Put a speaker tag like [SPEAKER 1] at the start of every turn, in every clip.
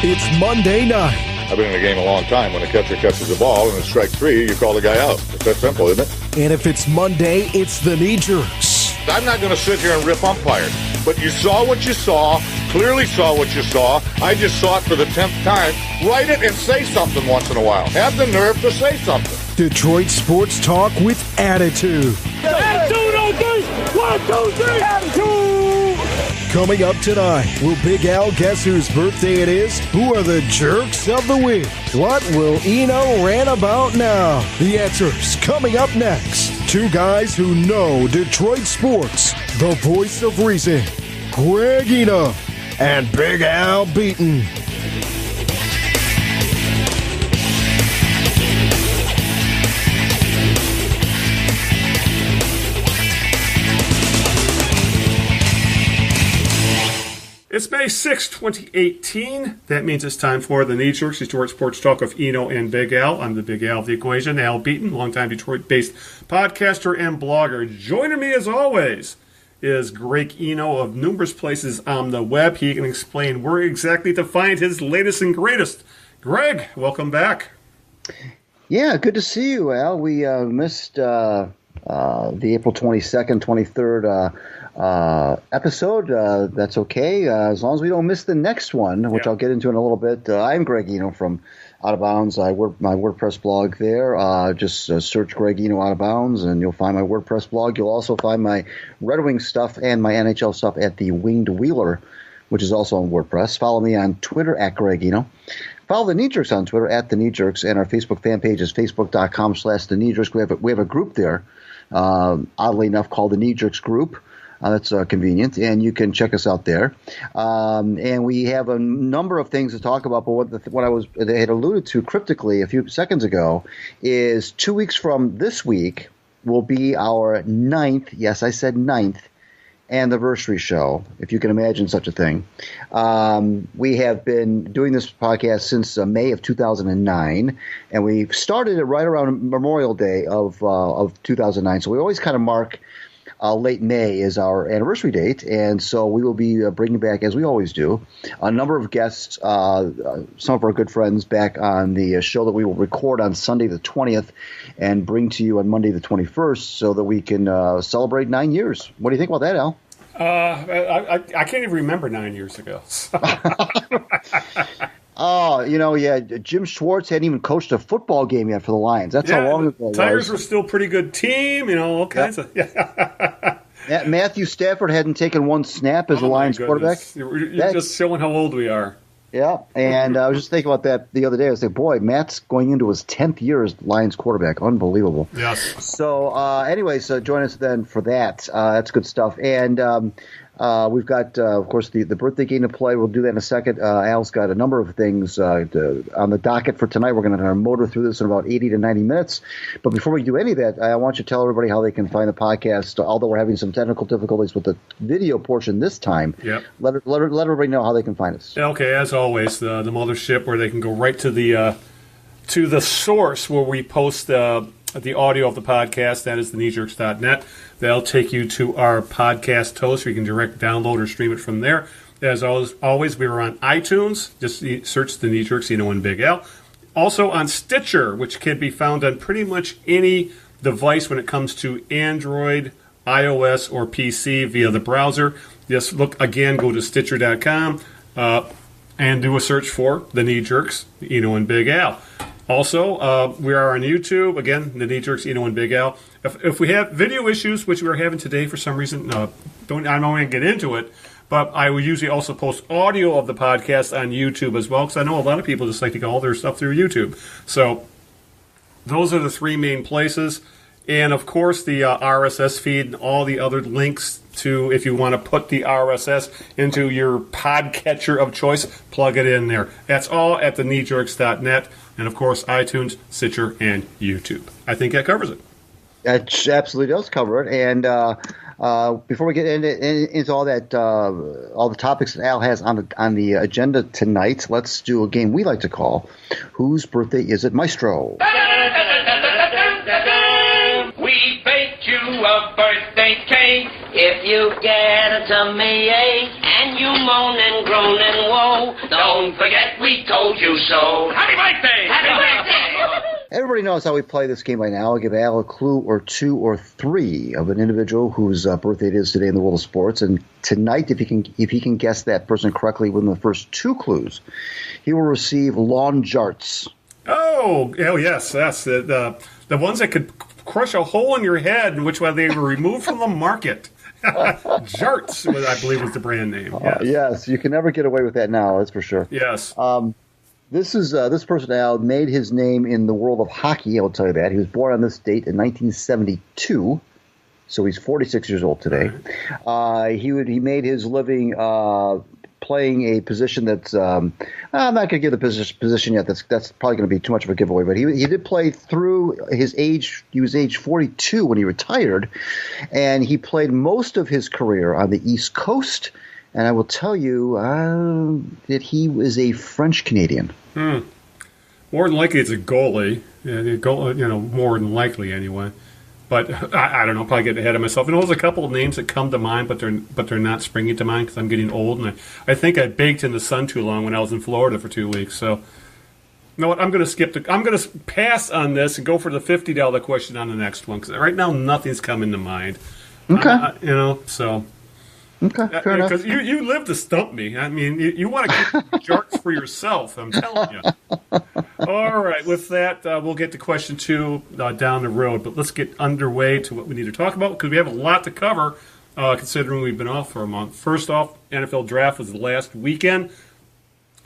[SPEAKER 1] It's Monday night.
[SPEAKER 2] I've been in the game a long time. When a catcher catches the ball and it's strike three, you call the guy out. It's that simple, isn't it?
[SPEAKER 1] And if it's Monday, it's the knee jerks.
[SPEAKER 2] I'm not going to sit here and rip umpires. But you saw what you saw, clearly saw what you saw. I just saw it for the 10th time. Write it and say something once in a while. Have the nerve to say something.
[SPEAKER 1] Detroit sports talk with attitude.
[SPEAKER 3] Attitude on this! 1, 2, 3! Attitude!
[SPEAKER 1] Coming up tonight, will Big Al guess whose birthday it is? Who are the jerks of the week? What will Eno rant about now? The answers coming up next. Two guys who know Detroit sports. The voice of reason, Greg Eno and Big Al Beaton.
[SPEAKER 4] It's May 6, 2018. That means it's time for the Knee Jerks, Detroit Sports Talk of Eno and Big Al. I'm the Big Al of the equation, Al Beaton, longtime Detroit-based podcaster and blogger. Joining me, as always, is Greg Eno of numerous places on the web. He can explain where exactly to find his latest and greatest. Greg, welcome back.
[SPEAKER 5] Yeah, good to see you, Al. We missed the April 22nd, 23rd episode. That's okay, as long as we don't miss the next one, which I'll get into in a little bit. I'm Greg Eno from Out of Bounds. I work my WordPress blog there. Just search Greg Eno Out of Bounds, and you'll find my WordPress blog. You'll also find my Red Wings stuff and my NHL stuff at the Winged Wheeler, which is also on WordPress. Follow me on Twitter at Greg Eno. Follow the Knee Jerks on Twitter at the Knee Jerks, and our Facebook fan page is facebook.com/the Knee Jerks. We have a group there, oddly enough, called the Knee Jerks Group. That's convenient, and you can check us out there. And we have a number of things to talk about, but what I had alluded to cryptically a few seconds ago is 2 weeks from this week will be our 9th, yes, I said 9th, anniversary show, if you can imagine such a thing. We have been doing this podcast since May of 2009, and we started it right around Memorial Day of 2009, so we always kind of mark late May is our anniversary date, and so we will be bringing back, as we always do, a number of guests, some of our good friends back on the show that we will record on Sunday the 20th and bring to you on Monday the 21st so that we can celebrate 9 years. What do you think about that, Al?
[SPEAKER 4] I can't even remember 9 years ago.
[SPEAKER 5] Oh, yeah, Jim Schwartz hadn't even coached a football game yet for the Lions. That's how long ago it was.
[SPEAKER 4] Tigers were still a pretty good team, all kinds of.
[SPEAKER 5] Matthew Stafford hadn't taken one snap as a Lions quarterback.
[SPEAKER 4] You're just showing how old we are.
[SPEAKER 5] Yeah, and I was just thinking about that the other day. I was like, boy, Matt's going into his 10th year as Lions quarterback. Unbelievable.
[SPEAKER 4] Yes.
[SPEAKER 5] So, anyways, join us then for that. That's good stuff. And we've got, of course, the birthday game to play. We'll do that in a second. Al's got a number of things on the docket for tonight. We're going to motor through this in about 80 to 90 minutes. But before we do any of that, I want you to tell everybody how they can find the podcast. Although we're having some technical difficulties with the video portion this time, let everybody know how they can find us.
[SPEAKER 4] Okay, as always, the mothership where they can go right to the source where we post the audio of the podcast. That is thekneejerks.net. That'll take you to our podcast host, where you can direct download or stream it from there. As always, we are on iTunes. Just search the Knee Jerks, Eno and Big Al. Also on Stitcher, which can be found on pretty much any device when it comes to Android, iOS, or PC via the browser. Just go to Stitcher.com and do a search for the Knee Jerks, Eno and Big Al. Also, we are on YouTube. Again, the Knee Jerks, Eno and Big Al. If we have video issues, which we're having today for some reason, I don't want to get into it, but I will usually also post audio of the podcast on YouTube as well, because I know a lot of people just like to get all their stuff through YouTube. So those are the three main places. And, of course, the RSS feed and all the other links to, if you want to put the RSS into your podcatcher of choice, plug it in there. That's all at thekneejerks.net. And, of course, iTunes, Stitcher, and YouTube. I think that covers it.
[SPEAKER 5] That absolutely does cover it. And before we get into all that, all the topics that Al has on the agenda tonight, let's do a game we like to call Whose Birthday Is It, Maestro?
[SPEAKER 3] We baked you a birthday cake. If you get a tummy ache and you moan and groan and woe,
[SPEAKER 6] show. Don't forget we told you so. Happy birthday! Happy birthday!
[SPEAKER 5] Everybody knows how we play this game by now. I'll give Al a clue or two or three of an individual whose birthday it is today in the world of sports. And tonight, if he can guess that person correctly within the first two clues, he will receive lawn jarts.
[SPEAKER 4] Oh yes. The ones that could crush a hole in your head, in which they were removed from the market. Jarts, I believe, was the brand name. Yes.
[SPEAKER 5] Yes, you can never get away with that now, that's for sure.
[SPEAKER 4] Yes.
[SPEAKER 5] This person, Al, made his name in the world of hockey, I'll tell you that. He was born on this date in 1972, so he's 46 years old today. He made his living playing a position that's I'm not going to give the position yet. That's probably going to be too much of a giveaway. But he did play through his age. He was age 42 when he retired, and he played most of his career on the East Coast. And I will tell you that he was a French Canadian.
[SPEAKER 4] More than likely, it's a goalie. More than likely anyway. But I don't know. Probably getting ahead of myself. And there's a couple of names that come to mind, but they're not springing to mind because I'm getting old, and I think I baked in the sun too long when I was in Florida for 2 weeks. So, you know what? I'm going to pass on this and go for the $50 question on the next one because right now nothing's coming to mind.
[SPEAKER 5] Okay.
[SPEAKER 4] So.
[SPEAKER 5] Okay, fair enough.
[SPEAKER 4] Because you live to stump me. I mean, you want to keep jarts for yourself, I'm telling you. All right, with that, we'll get to question two down the road. But let's get underway to what we need to talk about because we have a lot to cover considering we've been off for a month. First off, NFL Draft was the last weekend.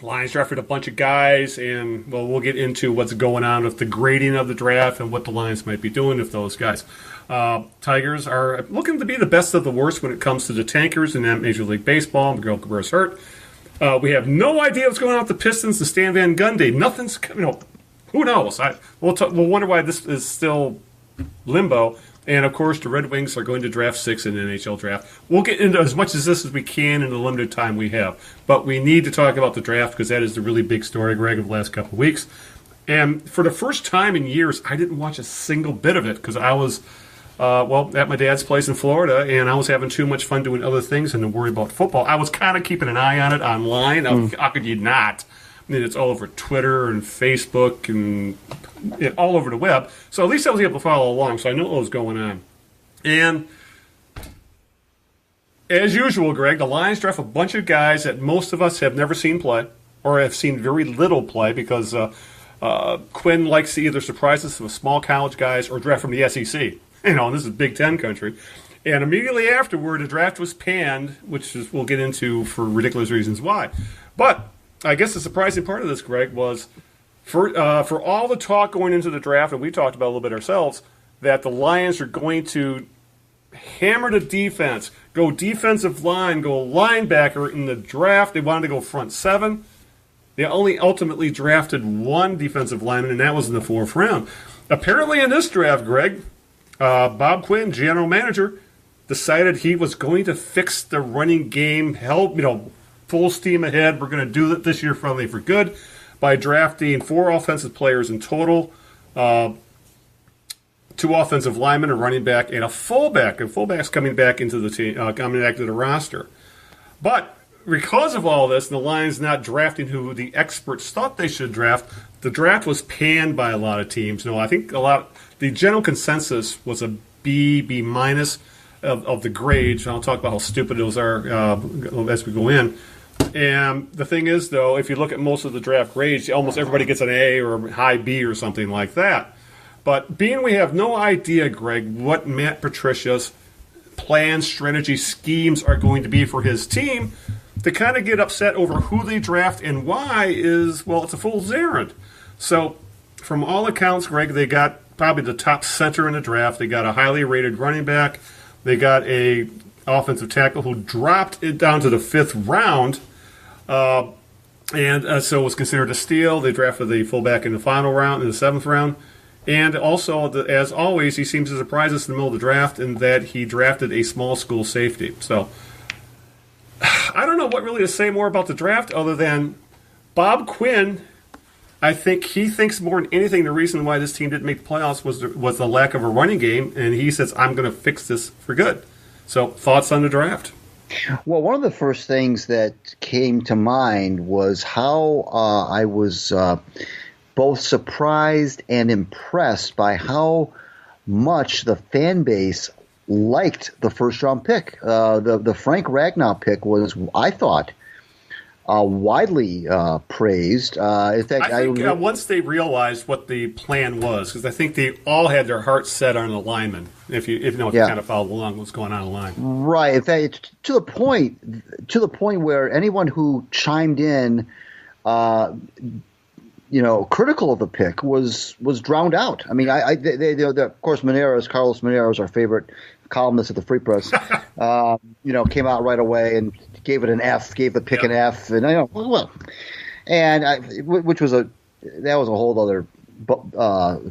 [SPEAKER 4] Lions drafted a bunch of guys, and, we'll get into what's going on with the grading of the draft and what the Lions might be doing with those guys. Tigers are looking to be the best of the worst when it comes to the tankers in Major League Baseball. Miguel Cabrera is hurt. We have no idea what's going on with the Pistons and Stan Van Gundy. Nothing's, who knows? We'll wonder why this is still limbo. And, of course, the Red Wings are going to draft 6 in the NHL Draft. We'll get into as much of this as we can in the limited time we have. But we need to talk about the draft because that is the really big story, Greg, of the last couple of weeks. And for the first time in years, I didn't watch a single bit of it because I was at my dad's place in Florida, and I was having too much fun doing other things and to worry about football. I was kind of keeping an eye on it online. How could you not? I mean, it's all over Twitter and Facebook and all over the web. So at least I was able to follow along, so I know what was going on. And as usual, Greg, the Lions draft a bunch of guys that most of us have never seen play or have seen very little play because Quinn likes to either surprise us with small college guys or draft from the SEC. And this is Big Ten country. And immediately afterward, the draft was panned, which we'll get into for ridiculous reasons why. But I guess the surprising part of this, Greg, was for all the talk going into the draft, and we talked about a little bit ourselves, that the Lions are going to hammer the defense, go defensive line, go linebacker in the draft. They wanted to go front seven. They only ultimately drafted one defensive lineman, and that was in the 4th round. Apparently in this draft, Greg, Bob Quinn, general manager, decided he was going to fix the running game, full steam ahead. We're going to do it this year finally for good by drafting 4 offensive players in total, 2 offensive linemen, a running back, and a fullback. And fullback's coming back into the team, coming back to the roster. But because of all this, and the Lions not drafting who the experts thought they should draft, the draft was panned by a lot of teams. I think the general consensus was a B minus of the grades. And I'll talk about how stupid those are as we go in. And the thing is, though, if you look at most of the draft grades, almost everybody gets an A or high B or something like that. But being we have no idea, Greg, what Matt Patricia's plans, strategy, schemes are going to be for his team, to kind of get upset over who they draft and why is, it's a fool's errand. So from all accounts, Greg, they got probably the top center in the draft. They got a highly rated running back. They got a offensive tackle who dropped it down to the 5th round. So it was considered a steal. They drafted the fullback in the final round, in the 7th round. And also, as always, he seems to surprise us in the middle of the draft in that he drafted a small school safety. So I don't know what really to say more about the draft other than Bob Quinn. I think he thinks more than anything the reason why this team didn't make the playoffs was the lack of a running game, and he says, I'm going to fix this for good. So, thoughts on the draft?
[SPEAKER 5] Well, one of the first things that came to mind was how I was both surprised and impressed by how much the fan base liked the first-round pick. The Frank Ragnow pick was, I thought, widely praised. In fact,
[SPEAKER 4] I think once they realized what the plan was, because I think they all had their hearts set on the lineman. If you kind of followed along what's going on in the line,
[SPEAKER 5] right? In fact, to the point where anyone who chimed in, critical of the pick was drowned out. I mean, of course, Carlos Monero is our favorite columnist at the Free Press. Came out right away and gave it an F, gave the pick an F, and which was that was a whole other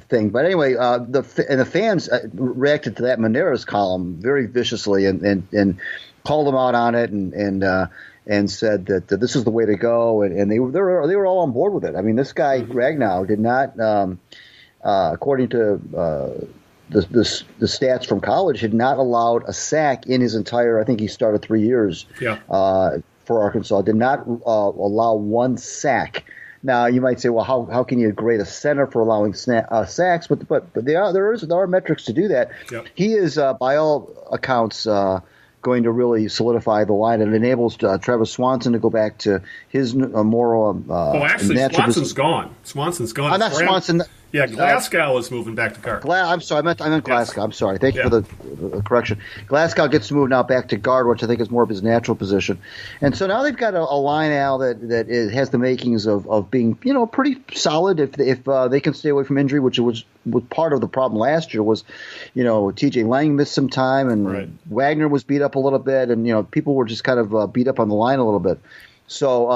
[SPEAKER 5] thing. But anyway, the fans reacted to that Monero's column very viciously and called him out on it and said that this is the way to go, and they were all on board with it. I mean, this guy Ragnow did not, according to the stats from college, had not allowed a sack in his entire. I think he started 3 years for Arkansas. Did not allow one sack. Now you might say, well, how can you grade a center for allowing sacks? But there are metrics to do that. Yep. He is by all accounts going to really solidify the line, and enables Travis Swanson to go back to his moral.
[SPEAKER 4] Swanson's gone. Swanson's gone.
[SPEAKER 5] Not Swanson.
[SPEAKER 4] Yeah, Glasgow is moving back to guard.
[SPEAKER 5] I'm sorry, I meant Glasgow. I'm sorry. Thank you for the correction. Glasgow gets to move now back to guard, which I think is more of his natural position. And so now they've got a line now that has the makings of being pretty solid if they can stay away from injury, which was part of the problem last year. Was T.J. Lang missed some time, and Wagner was beat up a little bit, and people were just kind of beat up on the line a little bit. So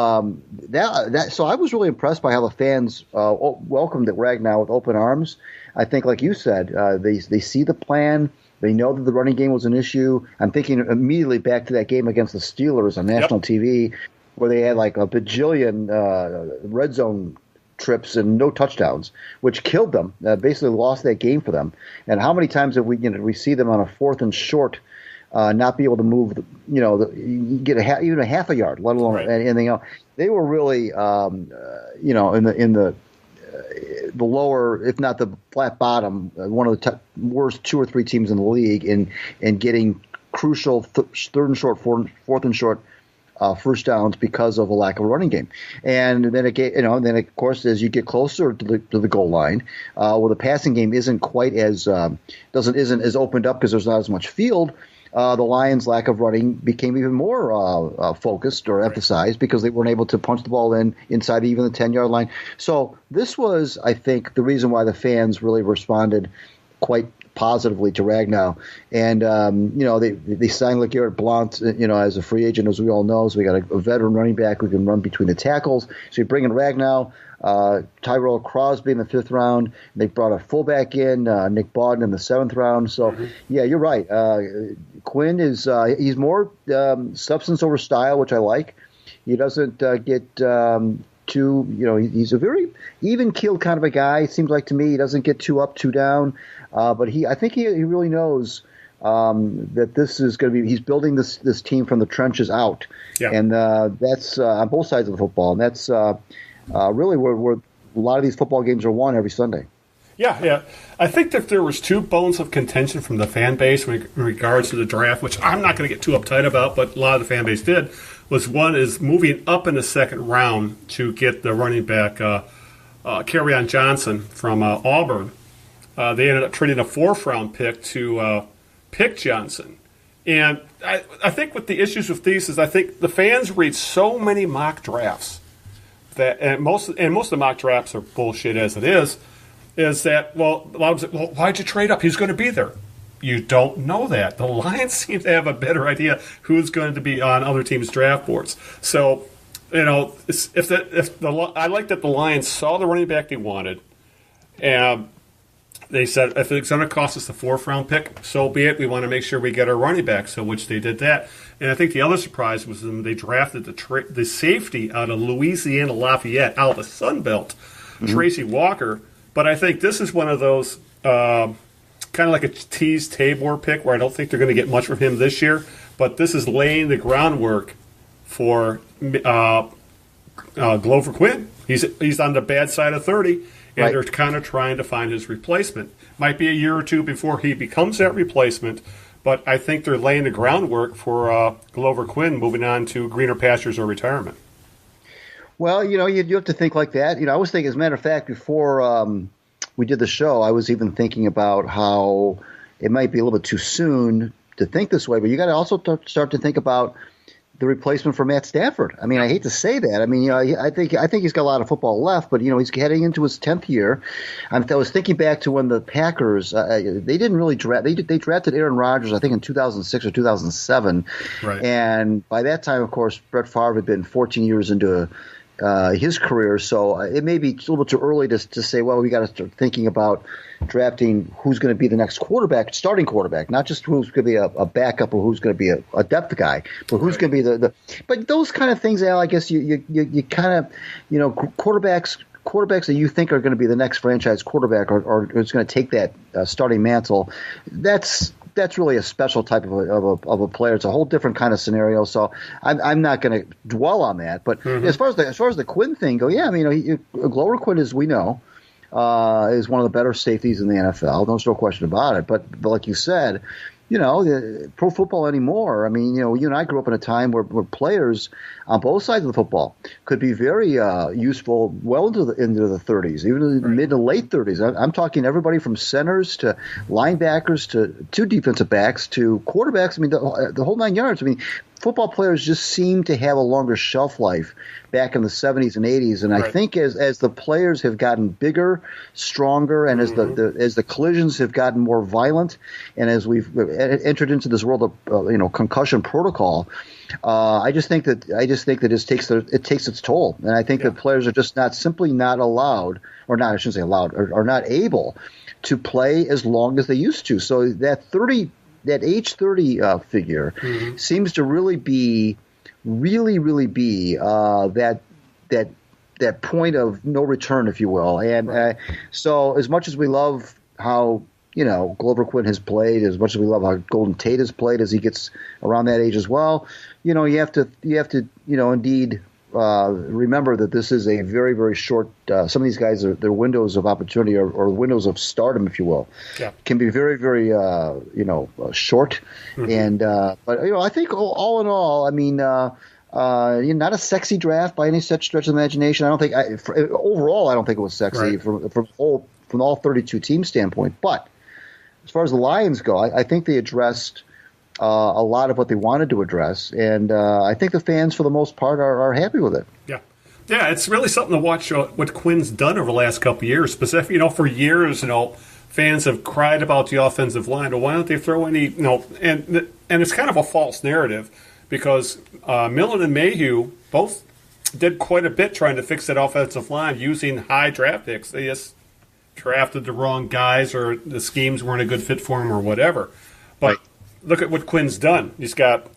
[SPEAKER 5] so I was really impressed by how the fans welcomed Ragnow with open arms. I think, like you said, they see the plan. They know that the running game was an issue. I'm thinking immediately back to that game against the Steelers on national TV, where they had like a bajillion red zone trips and no touchdowns, which killed them. Basically lost that game for them. And how many times have we see them on a 4th and short? Not be able to move, get even a half a yard, let alone anything else. They were really, in the lower, if not the flat bottom, one of the worst 2 or 3 teams in the league in getting crucial 3rd and short, 4th and short first downs because of a lack of a running game. And then then of course as you get closer to the goal line, where the passing game isn't quite as isn't as opened up because there's not as much field. The Lions' lack of running became even more focused or emphasized because they weren't able to punch the ball inside even the 10-yard line. So this was, I think, the reason why the fans really responded quite positively to Ragnow. And, they signed LeGarrette Blount, as a free agent, as we all know. So we got a veteran running back who can run between the tackles. So you bring in Ragnow. Tyrell Crosby in the 5th round. They brought a fullback in, Nick Bawden in the 7th round. So, yeah, you're right. Quinn is he's more substance over style, which I like. He doesn't get too, he's a very even-keeled kind of a guy. Seems like to me he doesn't get too up, too down. But I think he really knows that this is going to be. He's building this team from the trenches out, and that's on both sides of the football, and that's. Really, where a lot of these football games are won every Sunday.
[SPEAKER 4] Yeah. I think that there was 2 bones of contention from the fan base in regards to the draft, which I'm not going to get too uptight about, but a lot of the fan base did, was one is moving up in the 2nd round to get the running back, Kerryon Johnson from Auburn. They ended up trading a 4th round pick to pick Johnson. And I think what the issues with these is I think the fans read so many mock drafts that most of the mock drafts are bullshit as it is that, a lot of them say, well, why'd you trade up? He's going to be there. You don't know that. The Lions seem to have a better idea who's going to be on other teams' draft boards. So, I like that the Lions saw the running back they wanted, and they said, if it's going to cost us the 4th round pick, so be it. We want to make sure we get our running back, so which they did that. And I think the other surprise was when they drafted the safety out of Louisiana Lafayette, out of the Sun Belt, Tracy Walker. But I think this is one of those kind of like a tease Tabor pick where I don't think they're going to get much from him this year. but this is laying the groundwork for Glover Quinn. He's on the bad side of 30, and they're kind of trying to find his replacement. Might be a year or two before he becomes that replacement, but I think they're laying the groundwork for Glover Quinn moving on to greener pastures or retirement.
[SPEAKER 5] Well, you have to think like that. I was thinking, as a matter of fact, before we did the show, I was even thinking about how it might be a little bit too soon to think this way, but you got to also start to think about the replacement for Matt Stafford. I mean, I hate to say that. I mean, I think he's got a lot of football left, but he's heading into his 10th year. I was thinking back to when the Packers they didn't really draft. They drafted Aaron Rodgers, I think, in 2006 or 2007,
[SPEAKER 4] right.
[SPEAKER 5] And by that time, of course, Brett Favre had been 14 years into his career, so it may be a little bit too early to say, well, we got to start thinking about drafting who's going to be the next quarterback, starting quarterback, not just who's going to be a backup or who's going to be a depth guy, but who's going to be the. But those kind of things, Al, I guess you kind of, quarterbacks that you think are going to be the next franchise quarterback or is going to take that starting mantle, that's really a special type of a player. It's a whole different kind of scenario. So I'm not going to dwell on that. But as far as the Quinn thing go, yeah, I mean, Glover Quinn, as we know, is one of the better safeties in the NFL. There's no question about it. But like you said, pro football anymore. I mean, you and I grew up in a time where players on both sides of the football could be very useful well into the 30s, even in the mid to late 30s. I'm talking everybody from centers to linebackers to defensive backs to quarterbacks. I mean, the whole 9 yards. I mean, football players just seem to have a longer shelf life back in the 70s and 80s. And I think as the players have gotten bigger, stronger, and as the collisions have gotten more violent, and as we've entered into this world of concussion protocol, I just think that it takes its toll. And I think that players are just not allowed, or not, I shouldn't say allowed, or not able to play as long as they used to. So that age 30 figure seems to really be that point of no return, if you will. And so as much as we love how Glover Quinn has played, as much as we love how Golden Tate has played as he gets around that age as well, you have to indeed remember that this is a very, very short. Some of these guys, their windows of opportunity or windows of stardom, if you will, can be very, very short. And but I think all in all, I mean, not a sexy draft by any such stretch of the imagination. I don't think overall, I don't think it was sexy from all 32 team standpoint. But as far as the Lions go, I think they addressed a lot of what they wanted to address, and I think the fans, for the most part, are happy with it.
[SPEAKER 4] Yeah, it's really something to watch what Quinn's done over the last couple of years. Specifically, for years, fans have cried about the offensive line. Well, why don't they throw any? And it's kind of a false narrative because Millen and Mayhew both did quite a bit trying to fix that offensive line using high draft picks. They just drafted the wrong guys, or the schemes weren't a good fit for them, or whatever. But look at what Quinn's done. He's got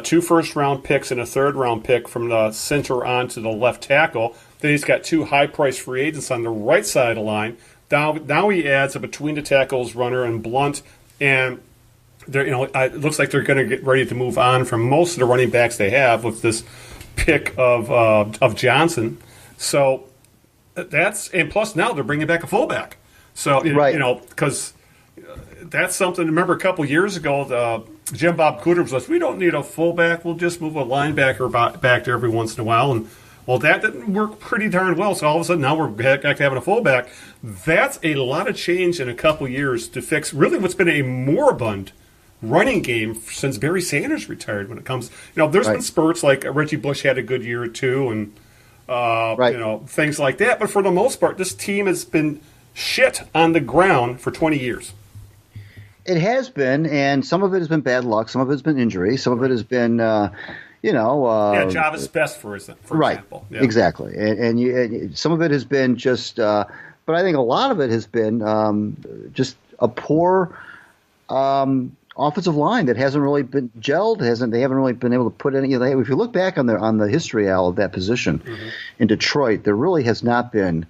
[SPEAKER 4] 2 first-round picks and a third-round pick from the center on to the left tackle. Then he's got 2 high-priced free agents on the right side of the line. Now he adds a between-the-tackles runner and Blunt, and it looks like they're going to get ready to move on from most of the running backs they have with this pick of Johnson. So and plus now they're bringing back a fullback. So because that's something. Remember a couple years ago, Jim Bob Cooter was like, "We don't need a fullback. We'll just move a linebacker back there every once in a while." And that didn't work pretty darn well. So all of a sudden now we're back to having a fullback. That's a lot of change in a couple years to fix really what's been a moribund running game since Barry Sanders retired. When it comes, there's been spurts like Reggie Bush had a good year or two, and things like that. But for the most part, this team has been shit on the ground for 20 years.
[SPEAKER 5] It has been, and some of it has been bad luck. Some of it has been injury. Some of it has been,
[SPEAKER 4] Javis Best, for example. Yeah.
[SPEAKER 5] Exactly. And some of it has been just, but I think a lot of it has been just a poor offensive line that hasn't really been gelled. They haven't really been able to put any. If you look back on the history, Al, of that position in Detroit, there really has not been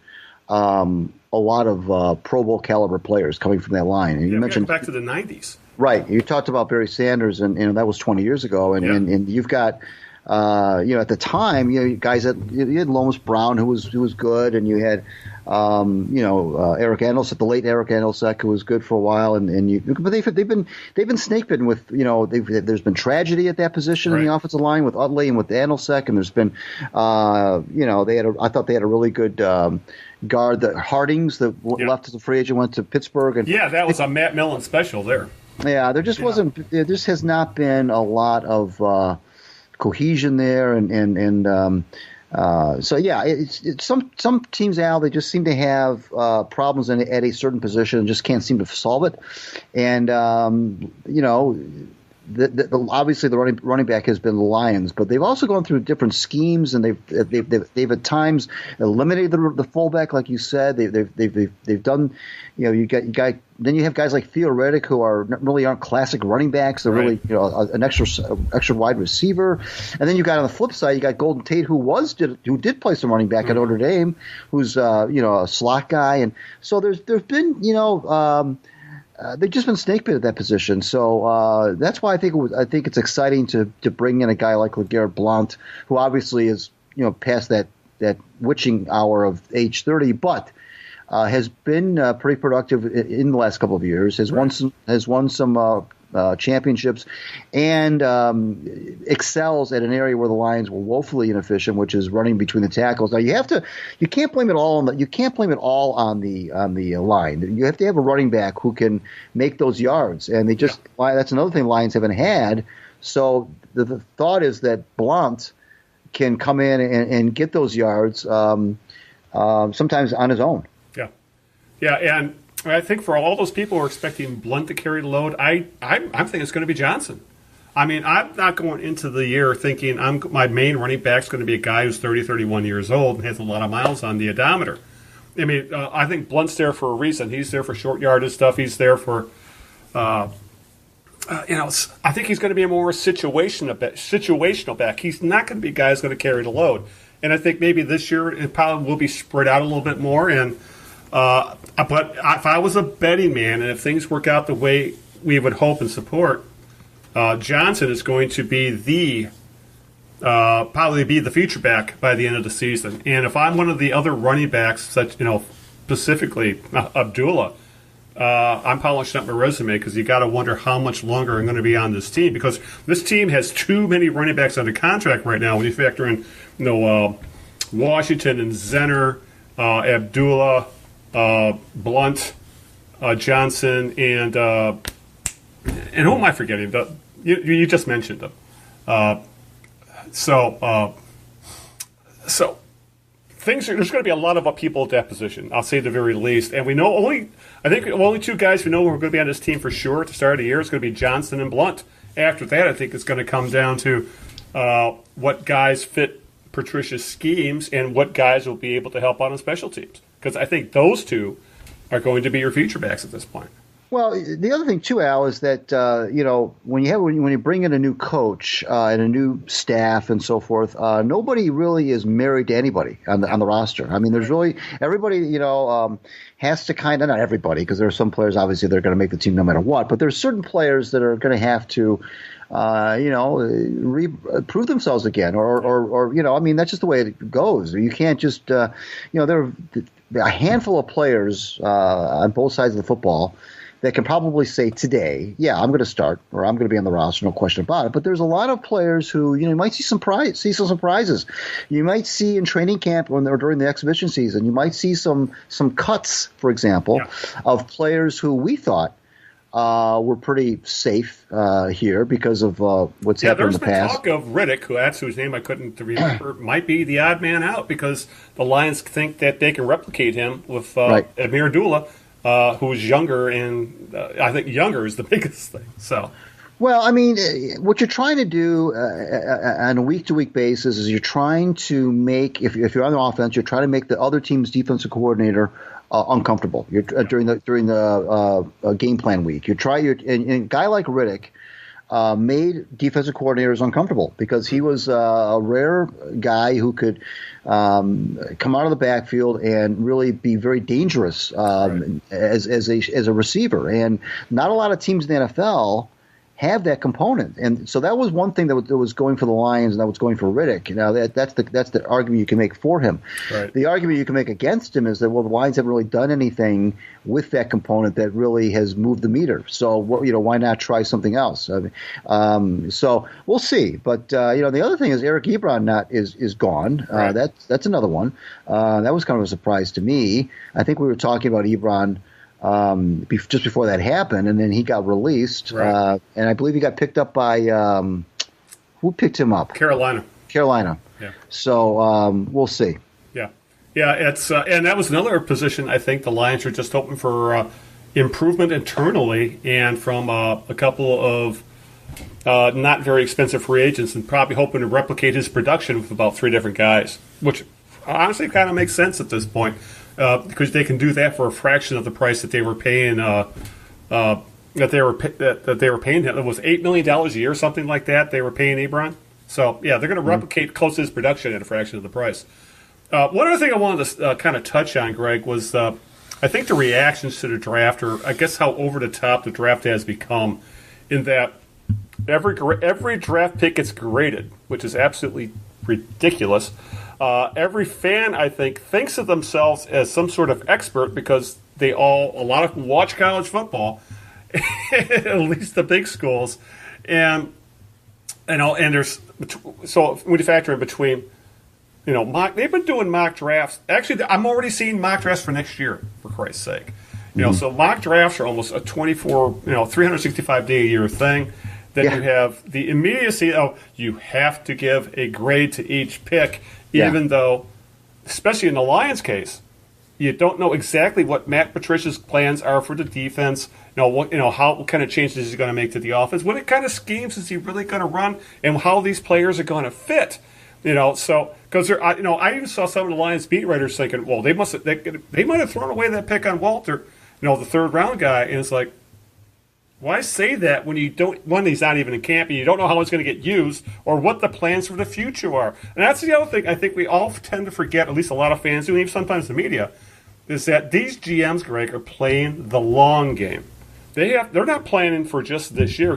[SPEAKER 5] a lot of Pro Bowl caliber players coming from that line. And you mentioned
[SPEAKER 4] back to the 90s.
[SPEAKER 5] Right. You talked about Barry Sanders, and that was 20 years ago, and you've got. At the time, guys that you had Lomas Brown, who was good, and you had, Eric Andolsek, the late Eric Andolsek, who was good for a while, but they've been snake bitten with, there's been tragedy at that position in the offensive line with Utley and with Andolsek, and there's been, I thought they had a really good guard, the Hardings, that left as a free agent, went to Pittsburgh, and
[SPEAKER 4] that was a Matt Millen special there.
[SPEAKER 5] Yeah, there just wasn't. There just has not been a lot of. Cohesion there, it's some teams, Al, they just seem to have problems at a certain position and just can't seem to solve it. And obviously the running back has been the Lions, but they've also gone through different schemes, and they've at times eliminated the fullback, like you said. They've done, then you have guys like Theo Riddick who aren't classic running backs. They're really an extra wide receiver. And then you got on the flip side, you got Golden Tate who did play some running back at Notre Dame, who's a slot guy, and so there's been they've just been snake bit at that position. So that's why I think it's exciting to bring in a guy like LeGarrette Blount, who obviously is past that witching hour of age 30, but has been pretty productive in the last couple of years. Has won some championships, and excels at an area where the Lions were woefully inefficient, which is running between the tackles. Now you can't blame it all on the line. You have to have a running back who can make those yards, and that's another thing Lions haven't had. So the thought is that Blount can come in and get those yards sometimes on his own.
[SPEAKER 4] Yeah, and I think for all those people who are expecting Blount to carry the load, I'm thinking it's going to be Johnson. I mean, I'm not going into the year thinking my main running back's going to be a guy who's 30, 31 years old and has a lot of miles on the odometer. I mean, I think Blunt's there for a reason. He's there for short yardage stuff. He's there for, I think he's going to be a more situational back. He's not going to be a guy who's going to carry the load. And I think maybe this year it probably will be spread out a little bit more. And but if I was a betting man, and if things work out the way we would hope and support, Johnson is going to be probably be the feature back by the end of the season. And if I'm one of the other running backs, specifically Abdullah, I'm polishing up my resume because you got to wonder how much longer I'm going to be on this team, because this team has too many running backs under contract right now. When you factor in, Washington and Zenner, Abdullah, Blount, Johnson, and who am I forgetting? You just mentioned them. So there's going to be a lot of upheaval at that position, I'll say at the very least. And we know only two guys we know who are going to be on this team for sure at the start of the year is going to be Johnson and Blount. After that, I think it's going to come down to what guys fit Patricia's schemes and what guys will be able to help out on special teams. Because I think those two are going to be your feature backs at this point.
[SPEAKER 5] Well, the other thing too, Al, is that when you bring in a new coach and a new staff and so forth, nobody really is married to anybody on the roster. I mean, there's really everybody has to kind of, not everybody, because there are some players obviously that are going to make the team no matter what, but there's certain players that are going to have to prove themselves again, or I mean, that's just the way it goes. You can't just there are a handful of players on both sides of the football that can probably say today, yeah, I'm going to start, or I'm going to be on the roster, no question about it. But there's a lot of players who, you might see some surprises. You might see in training camp or during the exhibition season, you might see some cuts, for example, of players who we thought were pretty safe here because of what's happened in the past.
[SPEAKER 4] There's been talk of Riddick, whose name I couldn't remember, might be the odd man out because the Lions think that they can replicate him with Amir Abdullah, who's younger, and I think younger is the biggest thing. So,
[SPEAKER 5] well, I mean, what you're trying to do on a week-to-week basis is you're trying to make, if you're on the offense, you're trying to make the other team's defensive coordinator uncomfortable. You're during the game plan week. And a guy like Riddick, made defensive coordinators uncomfortable because he was a rare guy who could come out of the backfield and really be very dangerous as a receiver. And not a lot of teams in the NFL have that component, and so that was one thing that was going for the Lions, and that was going for Riddick. Now that's the argument you can make for him.
[SPEAKER 4] Right. The
[SPEAKER 5] argument you can make against him is that the Lions haven't really done anything with that component that really has moved the meter. So why not try something else? So we'll see. But the other thing is Eric Ebron is gone.
[SPEAKER 4] Right.
[SPEAKER 5] That's another one. That was kind of a surprise to me. I think we were talking about Ebron just before that happened, and then he got released.
[SPEAKER 4] Right.
[SPEAKER 5] And I believe he got picked up by who picked him up?
[SPEAKER 4] Carolina.
[SPEAKER 5] Yeah. So we'll see.
[SPEAKER 4] Yeah. It's and that was another position. I think the Lions are just hoping for improvement internally, and from a couple of not very expensive free agents, and probably hoping to replicate his production with about 3 different guys, which honestly kind of makes sense at this point. Because they can do that for a fraction of the price that they were paying. That they were paying him. It was $8 million a year, something like that. They were paying Ebron. So they're going to replicate close to his production at a fraction of the price. One other thing I wanted to kind of touch on, Greg, was I think the reactions to the draft, or I guess how over the top the draft has become, in that every draft pick gets graded, which is absolutely ridiculous. Every fan, I think, thinks of themselves as some sort of expert because a lot of them watch college football, at least the big schools, and there's so when you factor in between, they've been doing mock drafts. Actually, I'm already seeing mock drafts for next year, for Christ's sake. So mock drafts are almost a 365 day a year thing. Then you have the immediacy of you have to give a grade to each pick. Even though, especially in the Lions case, you don't know exactly what Matt Patricia's plans are for the defense. What kind of changes is he going to make to the offense? What kind of schemes is he really going to run? And how these players are going to fit? So because I even saw some of the Lions beat writers thinking, well, they might have thrown away that pick on Walter, the 3rd round guy, and it's like, why say that when you don't? One, he's not even in camp, and you don't know how it's going to get used or what the plans for the future are. And that's the other thing I think we all tend to forget, at least a lot of fans do, even sometimes the media, is that these GMs, Greg, are playing the long game. They're not planning for just this year.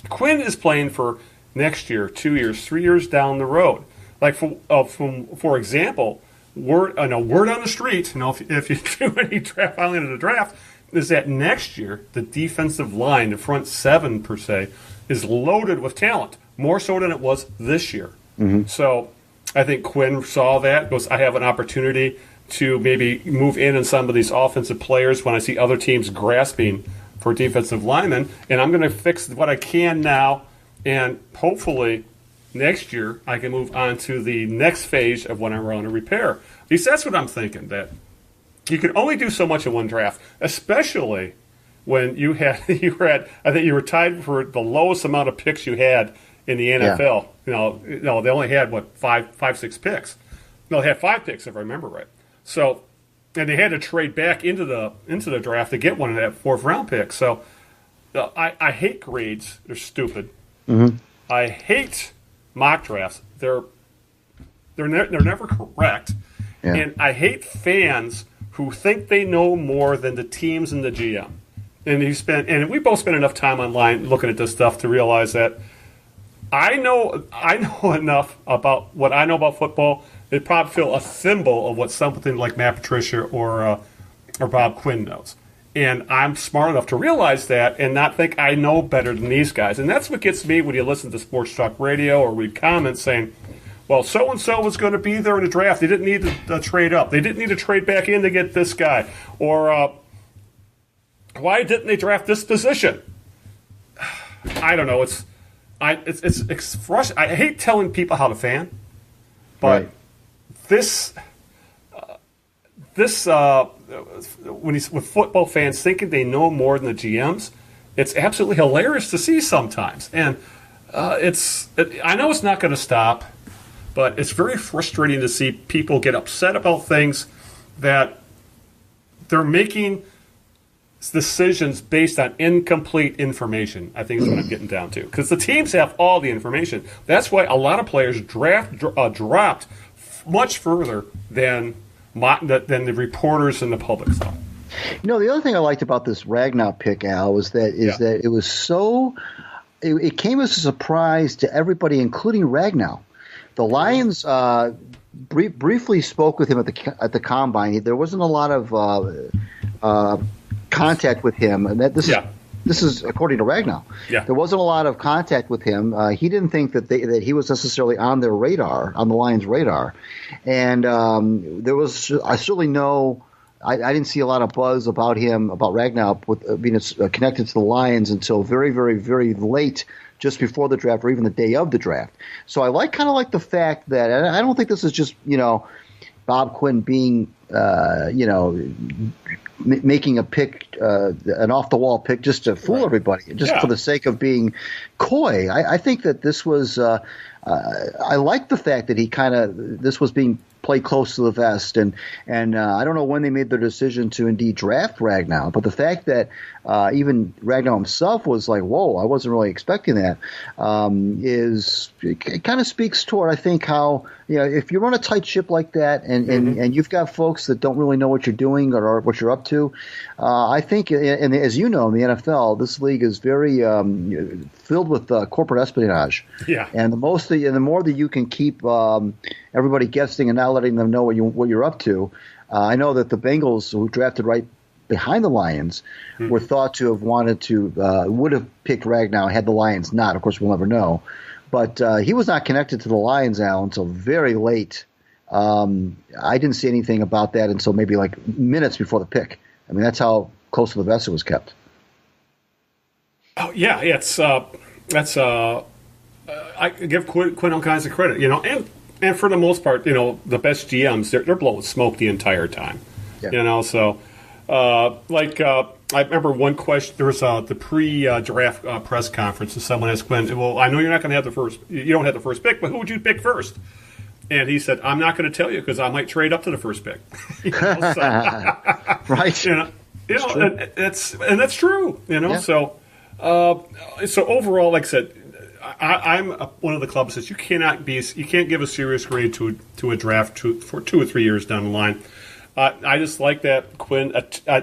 [SPEAKER 4] Quinn is playing for next year, 2 years, 3 years down the road. Like for example, word on the street. If you do any filing of the draft, is that next year the defensive line, the front 7 per se, is loaded with talent, more so than it was this year. Mm-hmm. So I think Quinn saw that, goes, I have an opportunity to maybe move in on some of these offensive players when I see other teams grasping for defensive linemen, and I'm going to fix what I can now, and hopefully next year I can move on to the next phase of what I want to repair. At least that's what I'm thinking, that you can only do so much in one draft, especially when you had I think you were tied for the lowest amount of picks you had in the NFL. Yeah. They only had five, 6 picks. No, they had 5 picks if I remember right. So, and they had to trade back into the draft to get one of that 4th round pick. So, I hate grades; they're stupid. Mm-hmm. I hate mock drafts; they're never correct, and I hate fans who think they know more than the teams and the GM. And we both spent enough time online looking at this stuff to realize that I know enough about what I know about football. They probably feel a thimble of what something like Matt Patricia or Bob Quinn knows. And I'm smart enough to realize that and not think I know better than these guys. And that's what gets me when you listen to sports talk radio or read comments saying, well, so-and-so was going to be there in the draft. They didn't need to trade up. They didn't need to trade back in to get this guy. Or why didn't they draft this position? I don't know. It's frustrating. I hate telling people how to fan, but right. This with football fans thinking they know more than the GMs, it's absolutely hilarious to see sometimes. And I know it's not going to stop, but it's very frustrating to see people get upset about things that they're making decisions based on incomplete information, I think is what I'm getting down to. Because the teams have all the information. That's why a lot of players dropped much further than the reporters and the public saw.
[SPEAKER 5] You know, the other thing I liked about this Ragnow pick, Al, was that it was so it came as a surprise to everybody, including Ragnow. The Lions briefly spoke with him at the combine. There wasn't a lot of contact with him, and this is according to Ragnow.
[SPEAKER 4] Yeah.
[SPEAKER 5] There wasn't a lot of contact with him. He didn't think that he was necessarily on their radar, on the Lions' radar, and there was certainly no. I didn't see a lot of buzz about him, about Ragnow, with being connected to the Lions until very, very, very late, just before the draft or even the day of the draft. So I kind of like the fact that, and I don't think this is just, Bob Quinn being, making a pick, an off-the-wall pick just to fool everybody, just for the sake of being coy. I think that this was I like the fact that this was being played close to the vest, and I don't know when they made their decision to indeed draft Ragnow, but the fact that even Ragnow himself was like, whoa, I wasn't really expecting that, it kind of speaks toward, I think, how if you run a tight ship like that and you've got folks that don't really know what you're doing or what you're up to, I think, and as you know, in the NFL, this league is very filled with corporate espionage. Yeah. And the more that you can keep everybody guessing and not letting them know what you're up to. I know that the Bengals, who drafted right behind the Lions, were thought to have would have picked Ragnow had the Lions not. Of course, we'll never know. But he was not connected to the Lions, Al, until very late. I didn't see anything about that until maybe like minutes before the pick. I mean, that's how close to the vest it was kept.
[SPEAKER 4] Oh yeah, I give Quinn all kinds of credit, and for the most part, the best GMs they're blowing smoke the entire time, So, I remember one question. There was the pre-draft press conference, and someone asked Quinn, "Well, I know you're not going to have the first. You don't have the first pick, but who would you pick first?" And he said, "I'm not going to tell you because I might trade up to the first pick."
[SPEAKER 5] Right.
[SPEAKER 4] And that's true.
[SPEAKER 5] Yeah.
[SPEAKER 4] So overall, like I said, I'm one of the clubs that you can't give a serious grade to a draft for 2 or 3 years down the line. I just like that Quinn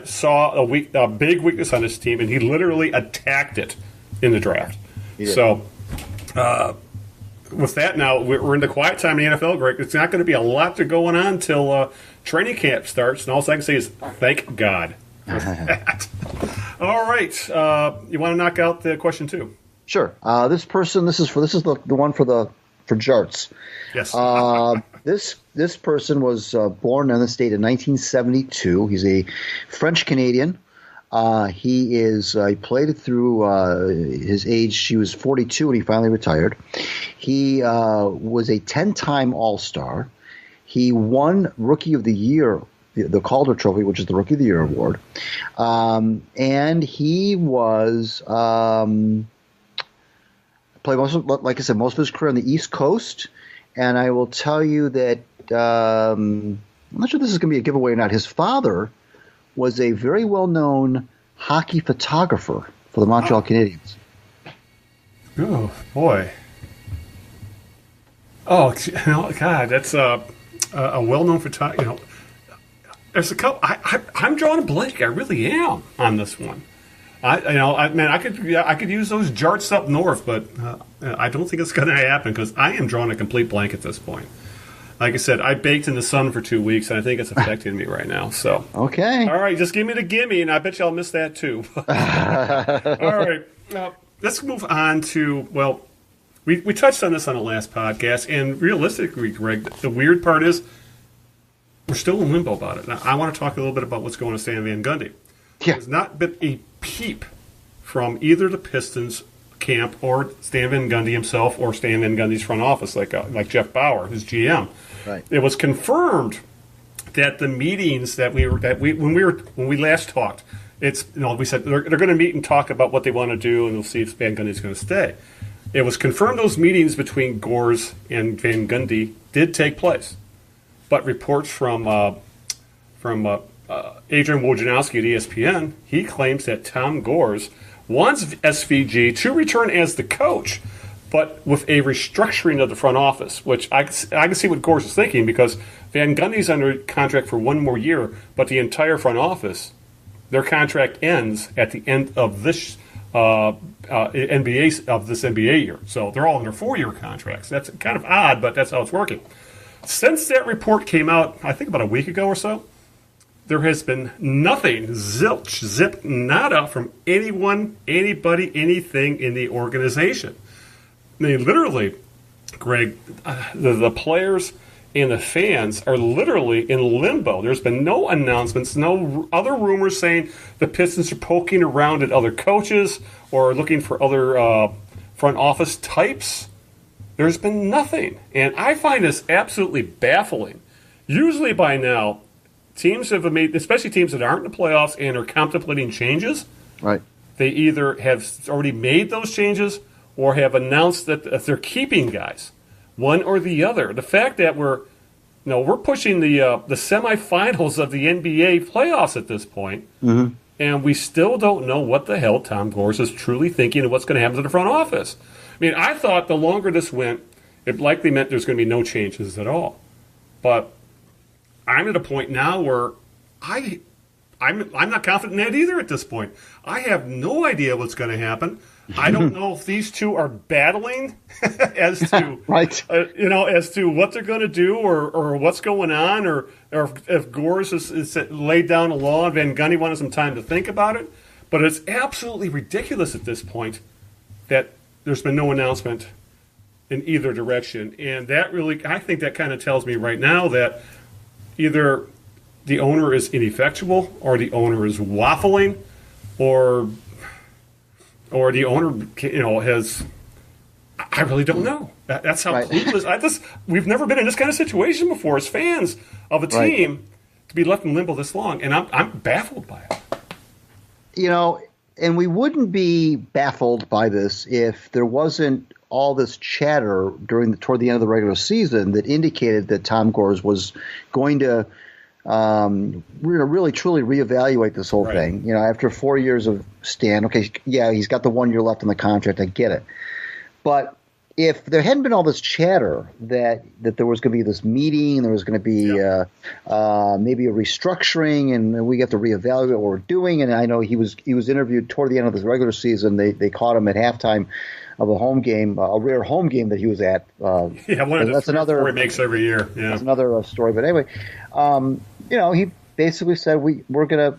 [SPEAKER 4] saw a big weakness on his team, and he literally attacked it in the draft. Yeah. So, with that, now we're in the quiet time in the NFL, Greg. It's not going to be a lot going on until training camp starts, and all I can say is thank God for that. All right, you want to knock out the question 2? Sure.
[SPEAKER 5] This is the one for Jarts.
[SPEAKER 4] Yes.
[SPEAKER 5] This person was born in the state in 1972. He's a French Canadian. He played through his age. He was 42 when he finally retired. He was a 10-time All-Star. He won Rookie of the Year, the Calder Trophy, which is the Rookie of the Year award. And he was played most of his career on the East Coast. And I will tell you that I'm not sure this is going to be a giveaway or not. His father was a very well-known hockey photographer for the Montreal Canadiens.
[SPEAKER 4] Oh, boy. Oh, God, that's a well-known photographer. There's a couple. I'm drawing a blank. I really am on this one. I could use those Jarts up north, but I don't think it's going to happen because I am drawing a complete blank at this point. Like I said, I baked in the sun for 2 weeks, and I think it's affecting me right now. So
[SPEAKER 5] okay,
[SPEAKER 4] all right, just give me the gimme, and I bet you I'll miss that too. All right, let's move on to we touched on this on the last podcast, and realistically, Greg, the weird part is we're still in limbo about it. Now, I want to talk a little bit about what's going on with Stan Van Gundy.
[SPEAKER 5] Yeah.
[SPEAKER 4] There's not been a peep from either the Pistons camp or Stan Van Gundy himself or Stan Van Gundy's front office, like Jeff Bauer, his GM.
[SPEAKER 5] Right.
[SPEAKER 4] It was confirmed that the meetings when we last talked, we said they're going to meet and talk about what they want to do, and we'll see if Van Gundy's going to stay. It was confirmed those meetings between Gores and Van Gundy did take place, but reports from Adrian Wojnarowski at ESPN, he claims that Tom Gores wants SVG to return as the coach, but with a restructuring of the front office, which I can see what Gores is thinking, because Van Gundy's under contract for one more year, but the entire front office, their contract ends at the end of this NBA year. So they're all under 4-year contracts. That's kind of odd, but that's how it's working. Since that report came out, I think about a week ago or so, there has been nothing, zilch, zip, nada from anyone, anybody, anything in the organization. I mean, literally, Greg, the players and the fans are literally in limbo. There's been no announcements, no other rumors saying the Pistons are poking around at other coaches or looking for other front office types. There's been nothing. And I find this absolutely baffling. Usually by now, teams have made, especially teams that aren't in the playoffs and are contemplating changes,
[SPEAKER 5] right? They
[SPEAKER 4] either have already made those changes or have announced that they're keeping guys, one or the other. The fact that we're pushing the semifinals of the NBA playoffs at this point, and we still don't know what the hell Tom Gores is truly thinking and what's going to happen to the front office. I mean, I thought the longer this went, it likely meant there's going to be no changes at all. But I'm at a point now where I'm not confident in that either at this point. I have no idea what's going to happen. I don't know if these two are battling as to
[SPEAKER 5] right.
[SPEAKER 4] As to what they're going to do or what's going on, or if Gores is laid down a law and Van Gundy wanted some time to think about it. But it's absolutely ridiculous at this point that there's been no announcement in either direction, and that really, I think that kind of tells me right now that either the owner is ineffectual, or the owner is waffling, or the owner, has. I really don't know. That's how clueless. We've never been in this kind of situation before as fans of a team to be left in limbo this long, and I'm baffled by it.
[SPEAKER 5] And we wouldn't be baffled by this if there wasn't all this chatter toward the end of the regular season that indicated that Tom Gores was going to really truly reevaluate this whole thing. After 4 years of Stan, okay, yeah, he's got the 1 year left on the contract. I get it. But if there hadn't been all this chatter that there was going to be this meeting, there was going to be maybe a restructuring, and we have to reevaluate what we're doing. And I know he was interviewed toward the end of the regular season. They caught him at halftime of a home game, a rare home game that he was at.
[SPEAKER 4] One of the story he makes every year. Yeah,
[SPEAKER 5] that's another story. But anyway, he basically said we're going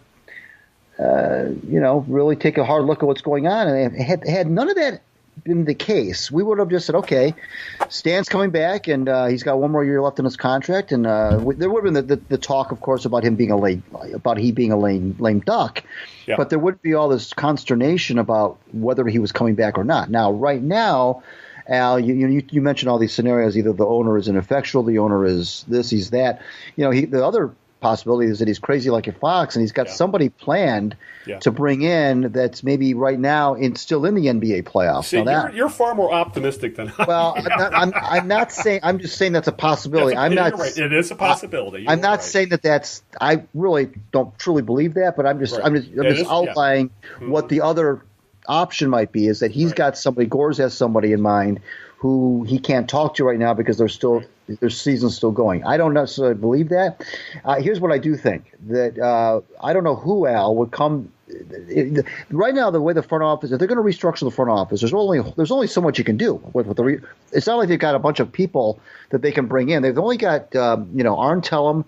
[SPEAKER 5] to, really take a hard look at what's going on. And had none of that been the case, we would have just said, okay, Stan's coming back, and he's got 1 more year left in his contract, and there would have been the talk, of course, about him being a lame duck, but there wouldn't be all this consternation about whether he was coming back or not. Now, right now, Al, you mentioned all these scenarios. Either the owner is ineffectual, the owner is this, he's that. The other possibility is that he's crazy like a fox, and he's got somebody planned to bring in that's maybe right now still in the NBA playoffs.
[SPEAKER 4] See, you're far more optimistic than I am.
[SPEAKER 5] Well, I'm not saying. I'm just saying that's a possibility.
[SPEAKER 4] You're right. It is a possibility.
[SPEAKER 5] I'm not saying that's. I really don't truly believe that, but I'm just outlining what the other option might be. Is that he's got somebody. Gores has somebody in mind who he can't talk to right now because their season's still going. I don't necessarily believe that. Here's what I do think, that I don't know who, Al, would come right now. The way the front office, if they're going to restructure the front office, there's only so much you can do with it's not like they've got a bunch of people that they can bring in. They've only got Arn Tellem,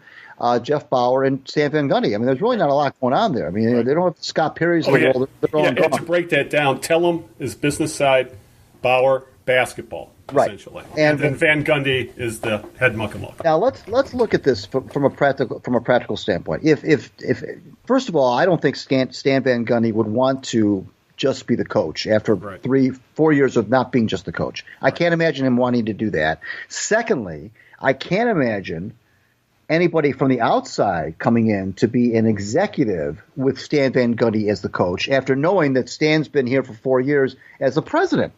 [SPEAKER 5] Jeff Bauer, and Stan Van Gundy. I mean, there's really not a lot going on there. I mean, they don't have Scott Perry's.
[SPEAKER 4] And to break that down, Tellem is business side, Bauer basketball, essentially, and Van Gundy is the head muckamuck.
[SPEAKER 5] Now let's look at this from a practical standpoint. If first of all, I don't think Stan Van Gundy would want to just be the coach after 3-4 years of not being just the coach. I can't imagine him wanting to do that. Secondly, I can't imagine anybody from the outside coming in to be an executive with Stan Van Gundy as the coach after knowing that Stan's been here for 4 years as the president.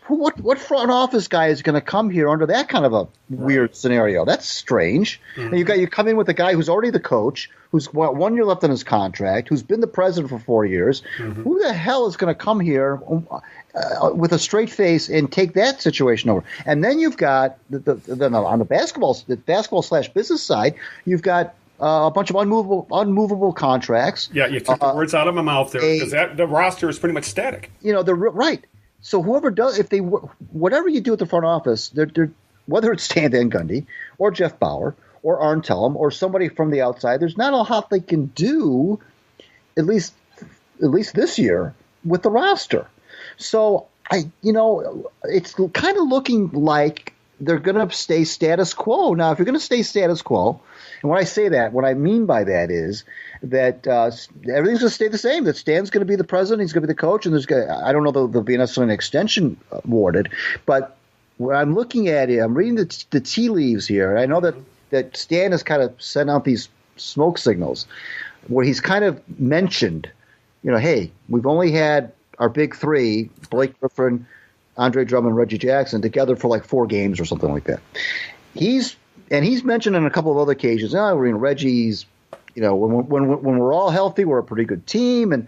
[SPEAKER 5] what front office guy is going to come here under that kind of a weird scenario? That's strange. And you come in with a guy who's already the coach, who's got 1 year left on his contract, who's been the president for 4 years. Who the hell is going to come here with a straight face and take that situation over? And then you've got on the basketball/business side, you've got a bunch of unmovable contracts.
[SPEAKER 4] Yeah, you took the words out of my mouth there, because the roster is pretty much static.
[SPEAKER 5] They're right. So whoever does, whatever you do at the front office, they're whether it's Stan Van Gundy or Jeff Bauer or Arn Tellem or somebody from the outside, there's not a lot they can do, at least this year, with the roster. So it's kind of looking like they're going to stay status quo. Now, if you're going to stay status quo, and when I say that, what I mean by that is that everything's going to stay the same. That Stan's going to be the president, he's going to be the coach, and I don't know that there'll be necessarily an extension awarded. But what I'm looking at here, I'm reading the tea leaves here. I know that Stan has kind of sent out these smoke signals where he's kind of mentioned, hey, we've only had our big three, Blake Griffin, Andre Drummond, Reggie Jackson, together for like 4 games or something like that. He's mentioned on a couple of other occasions, Reggie's, when we're all healthy, we're a pretty good team. And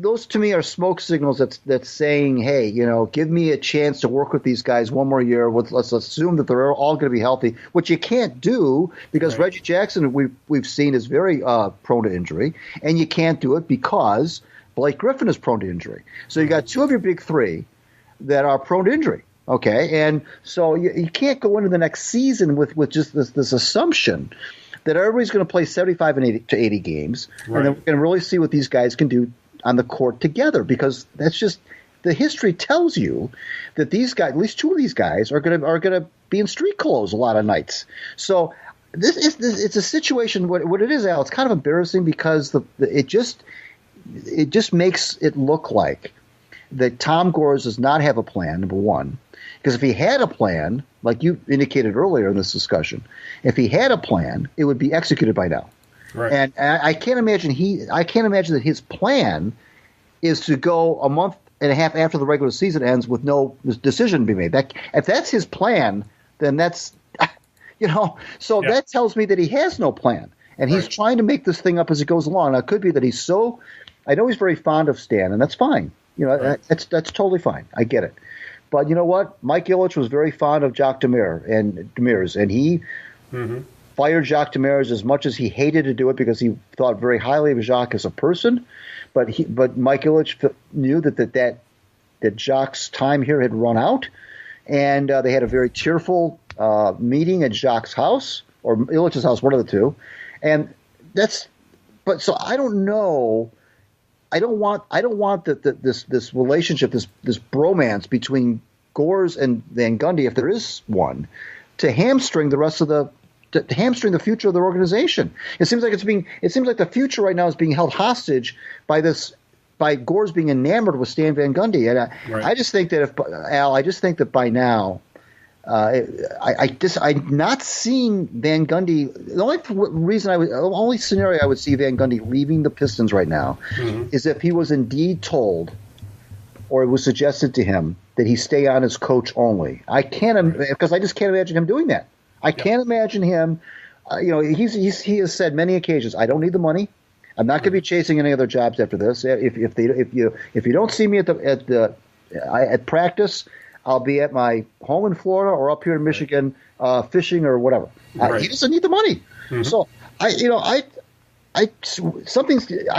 [SPEAKER 5] those to me are smoke signals that's saying, hey, give me a chance to work with these guys one more year. Let's assume that they're all going to be healthy, which you can't do because Reggie Jackson, we've seen, is very prone to injury. And you can't do it because Blake Griffin is prone to injury. So you got 2 of your big 3 that are prone to injury. Okay, and so you can't go into the next season with just this assumption that everybody's going to play 75 and 80 games, and then we're going to really see what these guys can do on the court together, because that's just the history tells you that these guys, at least 2 of these guys, are going to be in street clothes a lot of nights. So it's a situation. What it is, Al, it's kind of embarrassing because it just makes it look like that Tom Gores does not have a plan, number one. Because if he had a plan, like you indicated earlier in this discussion, if he had a plan, it would be executed by now. Right. And I can't imagine that his plan is to go a month and a half after the regular season ends with no decision to be made. If that's his plan, then that's that tells me that he has no plan. And he's trying to make this thing up as it goes along. Now, it could be that I know he's very fond of Stan, and that's fine. That's totally fine. I get it. But you know what? Mike Ilitch was very fond of Jacques Demers, and he fired Jacques Demers as much as he hated to do it because he thought very highly of Jacques as a person. But Mike Ilitch knew that Jacques' time here had run out, and they had a very tearful meeting at Jacques' house or Ilitch's house, one of the two. And so I don't know. I don't want this relationship, this bromance between Gores and Van Gundy, if there is one, to hamstring the rest of to hamstring the future of the organization. It seems like the future right now is being held hostage by Gores being enamored with Stan Van Gundy. And I just think that by now, I'm not seeing Van Gundy. The only scenario I would see Van Gundy leaving the Pistons right now is if he was indeed told, or it was suggested to him, that he stay on as coach only. Because I just can't imagine him doing that. I can't imagine him. He has said many occasions, "I don't need the money. I'm not going to be chasing any other jobs after this. If you don't see me at practice, I'll be at my home in Florida or up here in Michigan fishing or whatever." He doesn't need the money. So I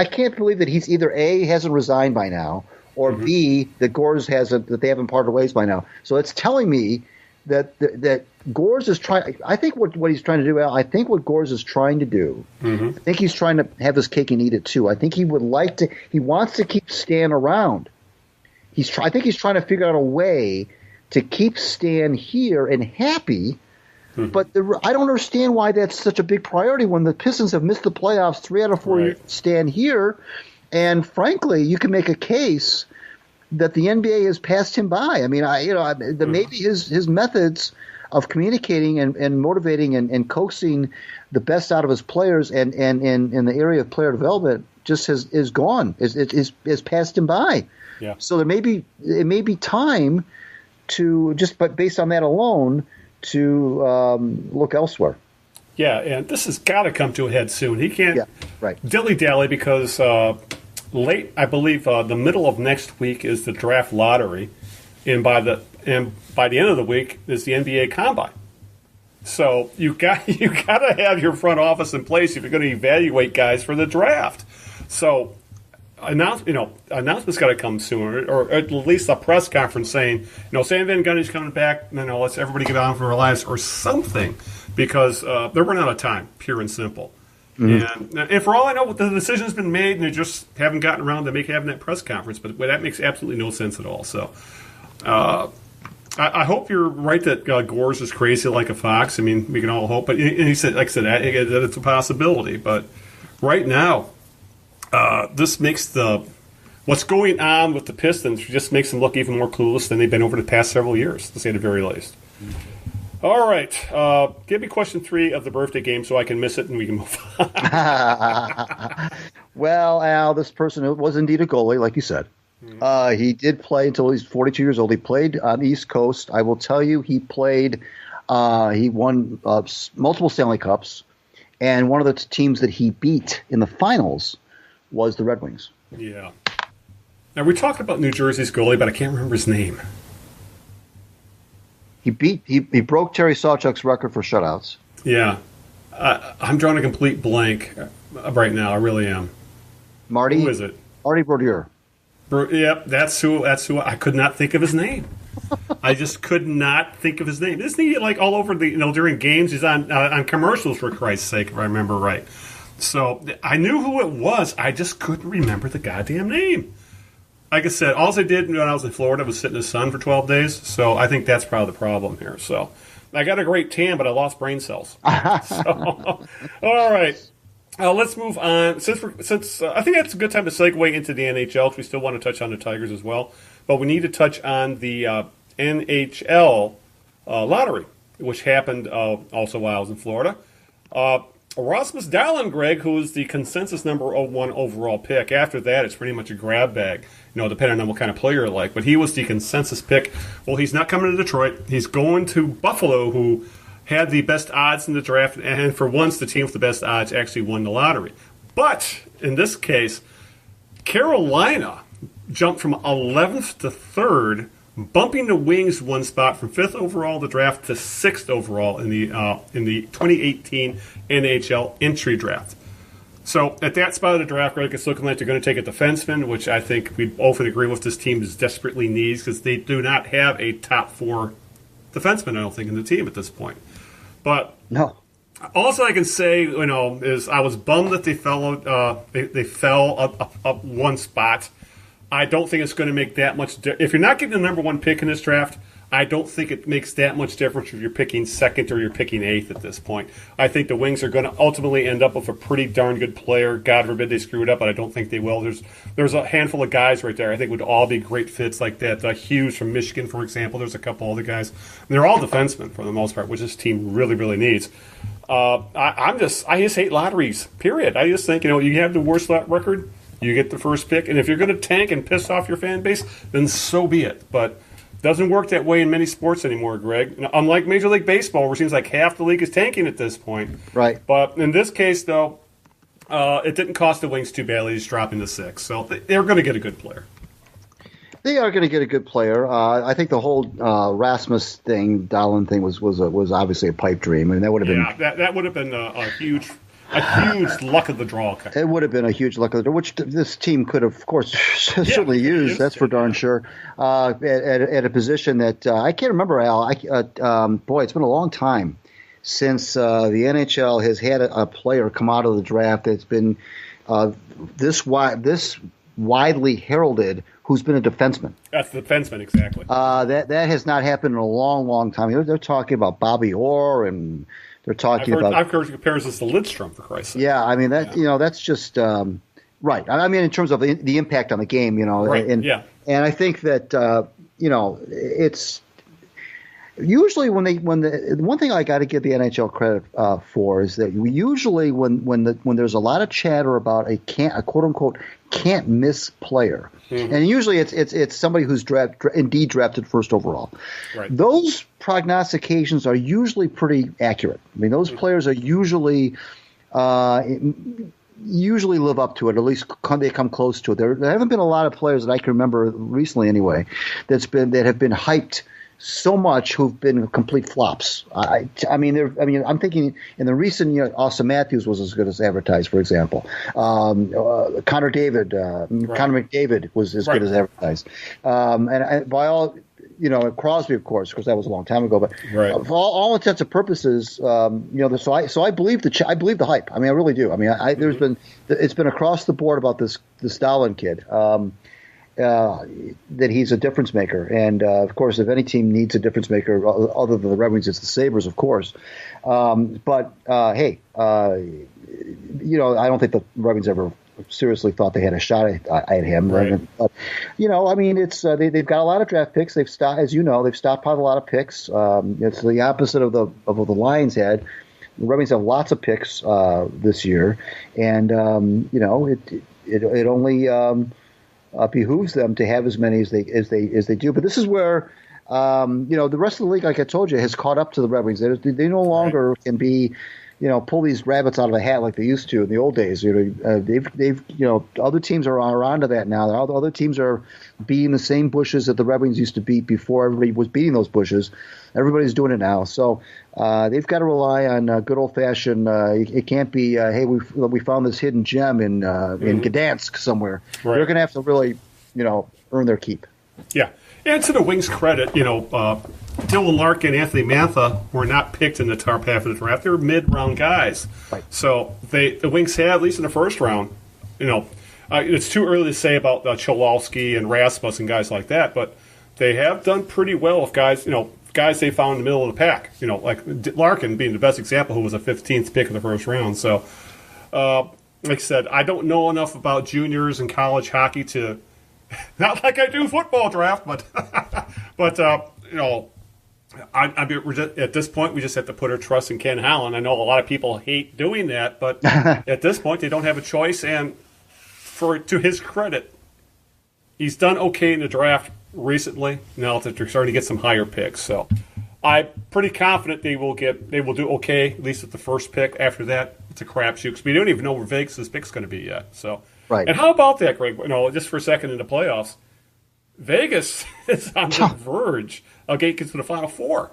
[SPEAKER 5] can't believe that he's either A, hasn't resigned by now, or B, that Gores that they haven't parted ways by now. So it's telling me that Gores is trying. I think what he's trying to do, Al, I think what Gores is trying to do, I think he's trying to have his cake and eat it too. I think he wants to keep Stan around. I think he's trying to figure out a way to keep Stan here and happy, but I don't understand why that's such a big priority when the Pistons have missed the playoffs 3 out of 4 years. Stan here, and frankly, you can make a case that the NBA has passed him by. I mean, maybe his methods of communicating and motivating and coaxing the best out of his players and in the area of player development just is gone, is passed him by.
[SPEAKER 4] Yeah.
[SPEAKER 5] So it may be time to just, but based on that alone, to look elsewhere.
[SPEAKER 4] Yeah, and this has got to come to a head soon. He can't dilly-dally because late, I believe, the middle of next week is the draft lottery, and by the end of the week is the NBA Combine. So you got to have your front office in place if you're going to evaluate guys for the draft. So announcements got to come sooner, or at least a press conference saying, Stan Van Gundy's coming back. Let's everybody get on for our lives or something, because they're running out of time, pure and simple. Mm-hmm. And for all I know, the decision's been made, and they just haven't gotten around to having that press conference. But that makes absolutely no sense at all. So I hope you're right that Gores is crazy like a fox. I mean, we can all hope. But he said, like I said, that it's a possibility. But right now, this makes what's going on with the Pistons just makes them look even more clueless than they've been over the past several years, to say the very least. All right. Give me question 3 of the birthday game so I can miss it and we can move on.
[SPEAKER 5] Well, Al, this person was indeed a goalie, like you said. He did play until he's 42 years old. He played on the East Coast. I will tell you, he won multiple Stanley Cups, and one of the teams that he beat in the finals was the Red Wings.
[SPEAKER 4] Yeah. Now, we talked about New Jersey's goalie, but I can't remember his name.
[SPEAKER 5] He broke Terry Sawchuk's record for shutouts.
[SPEAKER 4] Yeah. I'm drawing a complete blank right now. I really am.
[SPEAKER 5] Marty?
[SPEAKER 4] Who is it?
[SPEAKER 5] Marty Brodeur.
[SPEAKER 4] Yep, that's who I could not think of his name. I just could not think of his name. Isn't he like all over during games? He's on commercials, for Christ's sake, if I remember right. So I knew who it was. I just couldn't remember the goddamn name. Like I said, all I did when I was in Florida was sit in the sun for 12 days. So I think that's probably the problem here. So I got a great tan, but I lost brain cells. All right. Let's move on. Since I think that's a good time to segue into the NHL, because we still want to touch on the Tigers as well. But we need to touch on the NHL lottery, which happened also while I was in Florida. Rasmus Dahlin, Greg, who is the consensus number 1 overall pick. After that, it's pretty much a grab bag, depending on what kind of player you like. But he was the consensus pick. Well, he's not coming to Detroit. He's going to Buffalo, who had the best odds in the draft, and for once, the team with the best odds actually won the lottery. But in this case, Carolina jumped from 11th to 3rd, bumping the Wings 1 spot from 5th overall in the draft to 6th overall in the 2018 NHL entry draft. So at that spot of the draft, Greg, it's looking like they're going to take a defenseman, which I think we both agree with this team desperately needs, because they do not have a top 4 defenseman, I don't think, in the team at this point. But
[SPEAKER 5] no.
[SPEAKER 4] Also, I can say, is I was bummed that they fell up 1 spot. I don't think it's going to make that much difference. If you're not getting the number 1 pick in this draft, I don't think it makes that much difference if you're picking 2nd or you're picking 8th at this point. I think the Wings are going to ultimately end up with a pretty darn good player. God forbid they screw it up, but I don't think they will. There's a handful of guys right there I think would all be great fits like that. Hughes from Michigan, for example. There's a couple other guys. They're all defensemen for the most part, which this team really, really needs. I just hate lotteries, period. I just think, you have the worst record, you get the first pick, and if you're going to tank and piss off your fan base, then so be it. But doesn't work that way in many sports anymore, Greg. Unlike Major League Baseball, where it seems like half the league is tanking at this point.
[SPEAKER 5] Right.
[SPEAKER 4] But in this case, though, it didn't cost the Wings too badly, just dropping to 6. So they're going to get a good player.
[SPEAKER 5] They are going to get a good player. I think the whole Rasmus thing, Dahlin thing, was obviously a pipe dream. I mean, that would have been
[SPEAKER 4] that would have been a huge luck of the draw.
[SPEAKER 5] It would have been a huge luck of the draw, which this team could have, of course, certainly used. That's for darn sure. At a position that I can't remember, Al. Boy, it's been a long time since the NHL has had a player come out of the draft that's been this widely heralded, who's been a defenseman.
[SPEAKER 4] That's the defenseman, exactly.
[SPEAKER 5] That has not happened in a long, long time. They're talking about Bobby Orr, and they're talking about.
[SPEAKER 4] I've heard comparisons to Lidstrom, for Christ's sake.
[SPEAKER 5] Yeah, I mean that's just right. I mean, in terms of the impact on the game,
[SPEAKER 4] right.
[SPEAKER 5] and I think that it's usually when the one thing I got to give the NHL credit for is that we usually when there's a lot of chatter about a quote unquote can't miss player, and usually it's somebody who's indeed drafted first overall.
[SPEAKER 4] Right.
[SPEAKER 5] Those prognostications are usually pretty accurate. I mean, those players are usually live up to it. At least they come close to it. There haven't been a lot of players that I can remember recently, anyway, that have been hyped so much who've been complete flops. I'm thinking in the recent year, Austin Matthews was as good as advertised, for example. Connor McDavid was as good as advertised. By all, Crosby, of course, because that was a long time ago. But for all intents and purposes, so I believe the hype. I mean, I really do. I mean, it's been across the board about this Stalin kid. That he's a difference maker. And, of course, if any team needs a difference maker other than the Red Wings, it's the Sabres, of course. But I don't think the Red Wings ever seriously thought they had a shot at him.
[SPEAKER 4] Right.
[SPEAKER 5] But, it's they've got a lot of draft picks. They've stockpiled a lot of picks. It's the opposite of the Lions had. The Red Wings have lots of picks this year. And, it only behooves them to have as many as they do. But this is where the rest of the league, like I told you, has caught up to the Red Wings. They no longer can be pull these rabbits out of a hat like they used to in the old days. They've other teams are onto that now. Other teams are beating the same bushes that the Red Wings used to beat before everybody was beating those bushes. Everybody's doing it now. So they've got to rely on good old fashioned. It can't be hey, we found this hidden gem in Gdansk somewhere.
[SPEAKER 4] Right.
[SPEAKER 5] They're going to have to really earn their keep.
[SPEAKER 4] Yeah, and to the Wings' credit, Dylan Larkin and Anthony Mantha were not picked in the top half of the draft. They were mid-round guys.
[SPEAKER 5] Right.
[SPEAKER 4] So the Wings had, at least in the first round, it's too early to say about Cholowski and Rasmus and guys like that, but they have done pretty well with guys they found in the middle of the pack. Like Larkin being the best example, who was a 15th pick in the first round. So, like I said, I don't know enough about juniors and college hockey to, not like I do football draft, but at this point, we just have to put our trust in Ken Holland. I know a lot of people hate doing that, but at this point, they don't have a choice. And to his credit, he's done okay in the draft recently. Now that they're starting to get some higher picks, so I'm pretty confident they will do okay, at least at the first pick. After that, it's a crapshoot because we don't even know where Vegas' pick's going to be yet. So,
[SPEAKER 5] right.
[SPEAKER 4] And how about that, Greg? Just for a second in the playoffs, Vegas is on the verge of getting to the Final Four.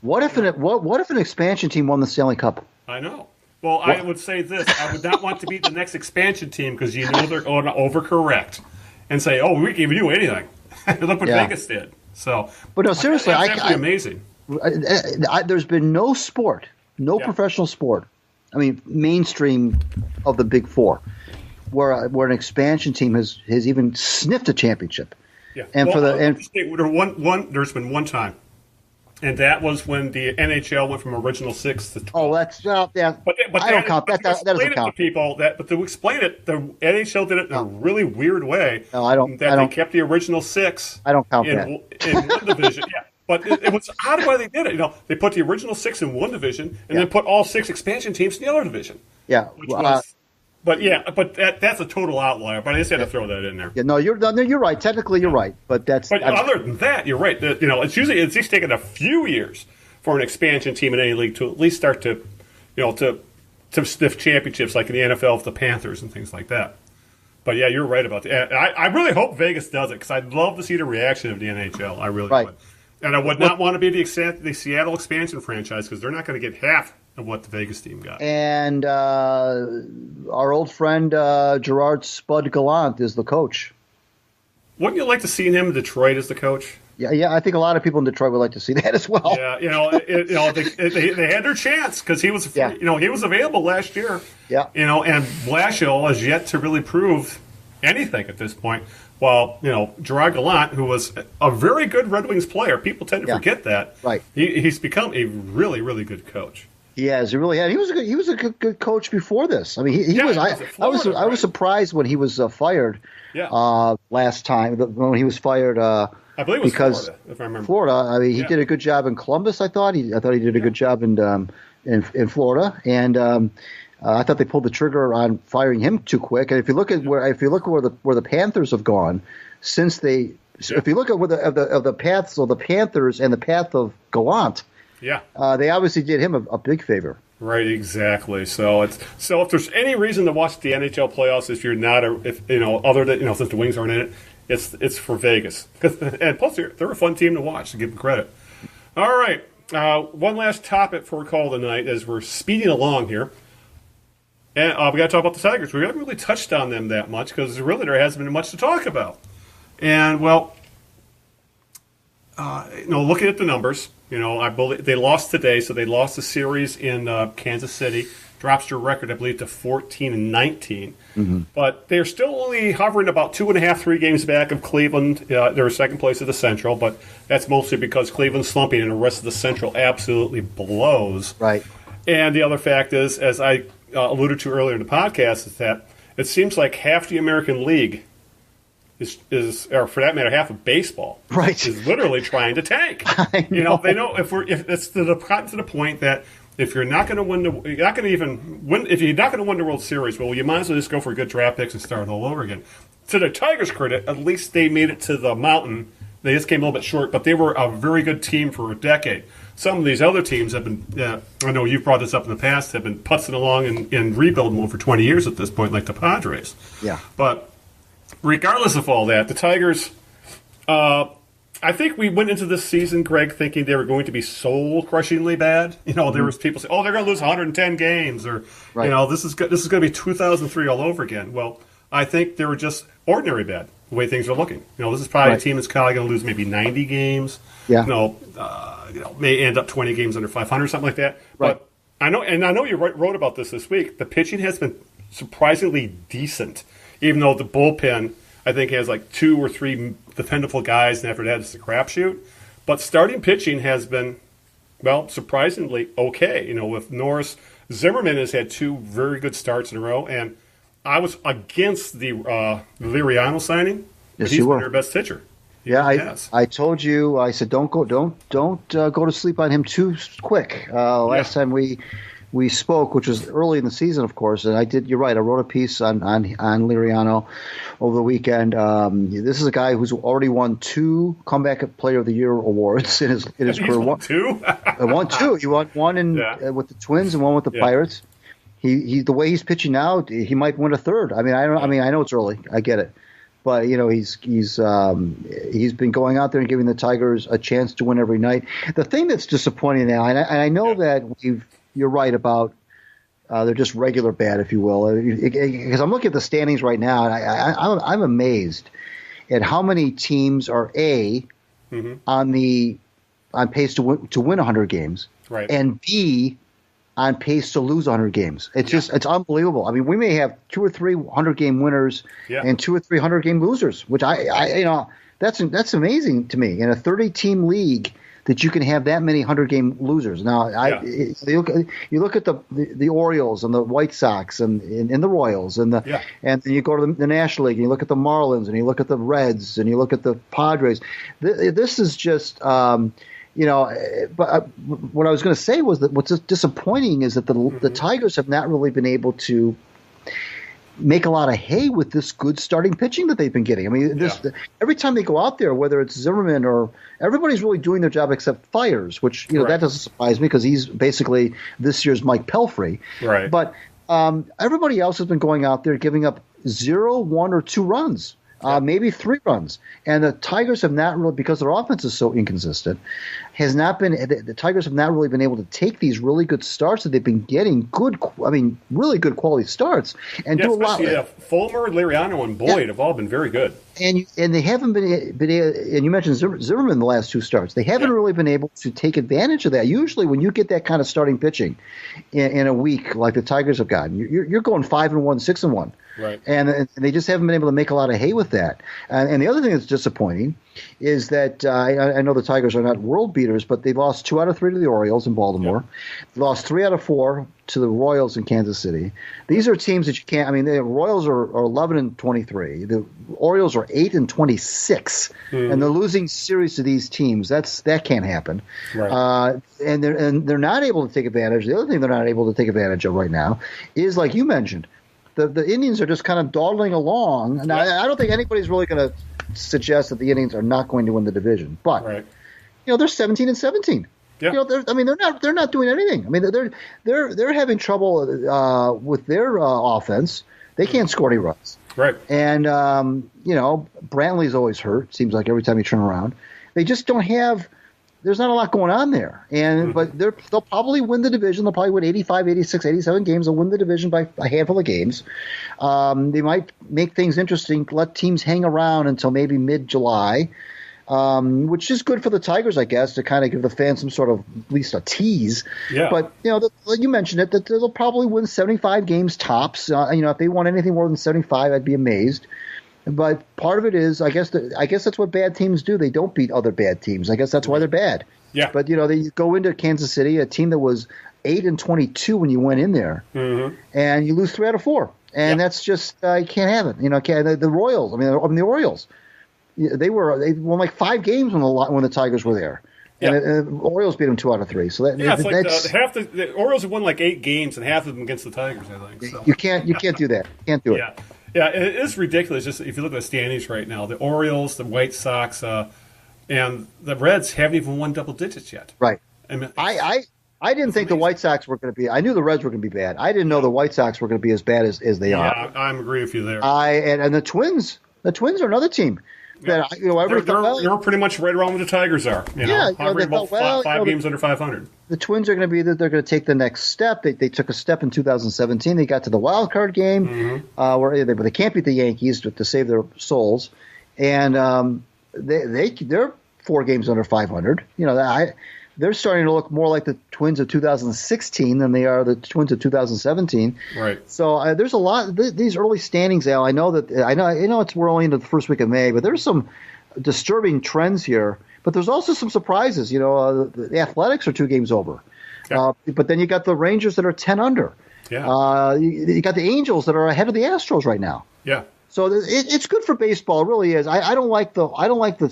[SPEAKER 4] What if an expansion team won the Stanley Cup? I know. Well, I would say this: I would not want to be the next expansion team because they're going to overcorrect and say, "Oh, we can do anything." Look what Vegas did. So, but no, seriously, that's actually amazing. There's been no sport, professional sport. I mean, mainstream of the Big Four, where an expansion team has even sniffed a championship. Yeah, and there's been one time, and that was when the NHL went from original 6 to 12. Oh, that's But I don't count that. That doesn't count. But to explain it, the NHL did it in a really weird way. No, I don't. They kept the original 6. I don't count in one division. Yeah. But it was odd why they did it. They put the original 6 in one division and then put all 6 expansion teams in the other division. Yeah. But that's a total outlier. But I just had to throw that in there. Yeah, you're right. Technically, you're right. But other than that, you're right. It's just taken a few years for an expansion team in any league to at least start to sniff championships, like in the NFL with the Panthers and things like that. But yeah, you're right about that. I really hope Vegas does it because I'd love to see the reaction of the NHL. I really would. And I would not want to be the Seattle expansion franchise because they're not going to get half of what the Vegas team got. And our old friend Gerard Spud Gallant is the coach. Wouldn't you like to see him in Detroit as the coach? Yeah, I think a lot of people in Detroit would like to see that as well. Yeah, they had their chance because he was, he was available last year. Yeah, and Blashill has yet to really prove anything at this point. While Gerard Gallant, who was a very good Red Wings player, people tend to forget that. Right, he's become a really, really good coach. He has. He really had. He was a good coach before this. I mean, he was. I was surprised when he was fired. Yeah. Last time when he was fired. I believe it was Florida, if I remember.
[SPEAKER 5] Florida. I mean, he did a good job in Columbus. I thought he did a good job in Florida, and I thought they pulled the trigger on firing him too quick. And if you look at where the Panthers have gone since they, if you look at where the paths of the Panthers and the path of Gallant, they obviously did him a big favor.
[SPEAKER 4] Right, exactly. So if there's any reason to watch the NHL playoffs, if you're not other than since the Wings aren't in it, it's for Vegas. And plus they're a fun team to watch. To give them credit. All right, one last topic for a call tonight as we're speeding along here, and we got to talk about the Tigers. We haven't really touched on them that much because really there hasn't been much to talk about. And looking at the numbers. I believe they lost today, so they lost the series in Kansas City. Drops their record, I believe, to 14-19. Mm-hmm. But they're still only hovering about 2.5-3 games back of Cleveland. They're second place of the Central, but that's mostly because Cleveland's slumping and the rest of the Central absolutely blows.
[SPEAKER 5] Right.
[SPEAKER 4] And the other fact is, as I alluded to earlier in the podcast, is that it seems like half the American League is, or for that matter, half of baseball, is literally trying to tank.
[SPEAKER 5] I know.
[SPEAKER 4] They know if it's gotten to the point that if you're not going to win if you're not going to win the World Series, well, you might as well just go for good draft picks and start all over again. To the Tigers' credit, at least they made it to the mountain. They just came a little bit short, but they were a very good team for a decade. Some of these other teams have been, I know you've brought this up in the past, have been putzing along in rebuild mode for 20 years at this point, like the Padres.
[SPEAKER 5] Yeah.
[SPEAKER 4] But regardless of all that, the Tigers, I think we went into this season, Greg, thinking they were going to be soul-crushingly bad. There was people saying, they're going to lose 110 games, or, this is going to be 2003 all over again. Well, I think they were just ordinary bad, the way things are looking. This is probably a team that's probably going to lose maybe 90 games.
[SPEAKER 5] Yeah.
[SPEAKER 4] May end up 20 games under 500, something like that.
[SPEAKER 5] Right.
[SPEAKER 4] But I know you wrote about this week. The pitching has been surprisingly decent, even though the bullpen, I think, has like 2 or 3 dependable guys, and after that it's a crapshoot. But starting pitching has been, surprisingly okay. With Norris, Zimmerman has had 2 very good starts in a row, and I was against the Liriano signing.
[SPEAKER 5] Yes,
[SPEAKER 4] he's
[SPEAKER 5] you
[SPEAKER 4] been
[SPEAKER 5] were
[SPEAKER 4] their best pitcher.
[SPEAKER 5] Yeah, I told you. I said don't go to sleep on him too quick. Last time we spoke, which was early in the season, of course, and I did. You're right. I wrote a piece on Liriano over the weekend. This is a guy who's already won 2 Comeback Player of the Year awards in his career.
[SPEAKER 4] Won 2.
[SPEAKER 5] Won 2. He won one with the Twins and one with the Pirates. He the way he's pitching now, he might win a third. I know it's early. I get it. But he's been going out there and giving the Tigers a chance to win every night. The thing that's disappointing now, and I know that you're right about they're just regular bad, if you will, because I'm looking at the standings right now, and I'm amazed at how many teams are on pace to win 100 games,
[SPEAKER 4] right,
[SPEAKER 5] and B, on pace to lose 100 games. It's unbelievable. I mean, we may have 2 or 3 100-game winners and 2 or 3 100-game losers, which that's amazing to me in a 30-team league that you can have that many 100-game losers. Now, you look at the Orioles and the White Sox and the Royals and then you go to the National League and you look at the Marlins and you look at the Reds and you look at the Padres. This is just. But what I was going to say was that what's disappointing is that the Tigers have not really been able to make a lot of hay with this good starting pitching that they've been getting. I mean, every time they go out there, whether it's Zimmerman or everybody's really doing their job except Fires, which that doesn't surprise me because he's basically this year's Mike Pelfrey.
[SPEAKER 4] Right.
[SPEAKER 5] But everybody else has been going out there giving up 0, 1, or 2 runs. Maybe 3 runs. And the Tigers have not really, because their offense is so inconsistent, the Tigers have not really been able to take these really good starts that they've been getting, really good quality starts, and do a lot with it.
[SPEAKER 4] Fulmer, Liriano, and Boyd have all been very good.
[SPEAKER 5] And they haven't been and you mentioned Zimmerman in the last 2 starts. They haven't really been able to take advantage of that. Usually when you get that kind of starting pitching in a week like the Tigers have gotten, you're going 5-1, 6-1.
[SPEAKER 4] Right.
[SPEAKER 5] And they just haven't been able to make a lot of hay with that. And the other thing that's disappointing is that I know the Tigers are not world beaters beaters, but they've lost 2 out of 3 to the Orioles in Baltimore. They lost 3 out of 4 to the Royals in Kansas City. These are teams that you can't. I mean, the Royals are 11-23. The Orioles are 8-26, and they're losing series to these teams. That can't happen.
[SPEAKER 4] Right.
[SPEAKER 5] And they're not able to take advantage. The other thing they're not able to take advantage of right now is, like you mentioned, the Indians are just kind of dawdling along. Now, I don't think anybody's really going to suggest that the Indians are not going to win the division, but they're 17-17.
[SPEAKER 4] Yeah.
[SPEAKER 5] They're not doing anything. I mean, they're having trouble with their offense. They can't score any runs.
[SPEAKER 4] Right.
[SPEAKER 5] And Brantley's always hurt. Seems like every time you turn around, they just don't have. There's not a lot going on there. And but they'll probably win the division. They'll probably win 85, 86, 87 games. They'll win the division by a handful of games. They might make things interesting. Let teams hang around until maybe mid-July. Which is good for the Tigers, I guess, to kind of give the fans some sort of at least a tease.
[SPEAKER 4] Yeah.
[SPEAKER 5] But you mentioned it, that they'll probably win 75 games tops. If they won anything more than 75, I'd be amazed. But part of it is, I guess that's what bad teams do. They don't beat other bad teams. I guess that's why they're bad.
[SPEAKER 4] Yeah.
[SPEAKER 5] But they go into Kansas City, a team that was 8-22 when you went in there, and you lose 3 out of 4, and that's just you can't have it. The Royals. The Orioles. They won like 5 games when the Tigers were there, and the Orioles beat them 2 out of 3. So
[SPEAKER 4] it's like half the Orioles have won like 8 games and half of them against the Tigers. I think so.
[SPEAKER 5] You can't do that. You can't do it.
[SPEAKER 4] Yeah, it is ridiculous. Just if you look at the standings right now, the Orioles, the White Sox, and the Reds haven't even won double digits yet.
[SPEAKER 5] Right.
[SPEAKER 4] I
[SPEAKER 5] didn't think the White Sox were going to be. I knew the Reds were going to be bad. I didn't know the White Sox were going to be as bad as they are.
[SPEAKER 4] Yeah, I'm agree with you there.
[SPEAKER 5] And the Twins. The Twins are another team. They're
[SPEAKER 4] pretty much right around where the Tigers are. Hovering about 5 games under 500.
[SPEAKER 5] The Twins are going to be that they're going to take the next step. They took a step in 2017. They got to the wild card game where they can't beat the Yankees to save their souls, and they're 4 games under 500. They're starting to look more like the Twins of 2016 than they are the Twins of 2017.
[SPEAKER 4] Right.
[SPEAKER 5] So there's a lot. These early standings, Al. I know we're only into the first week of May, but there's some disturbing trends here. But there's also some surprises. The Athletics are 2 games over, but then you got the Rangers that are 10 under.
[SPEAKER 4] Yeah.
[SPEAKER 5] You got the Angels that are ahead of the Astros right now.
[SPEAKER 4] Yeah.
[SPEAKER 5] So it's good for baseball. It really is. I don't like the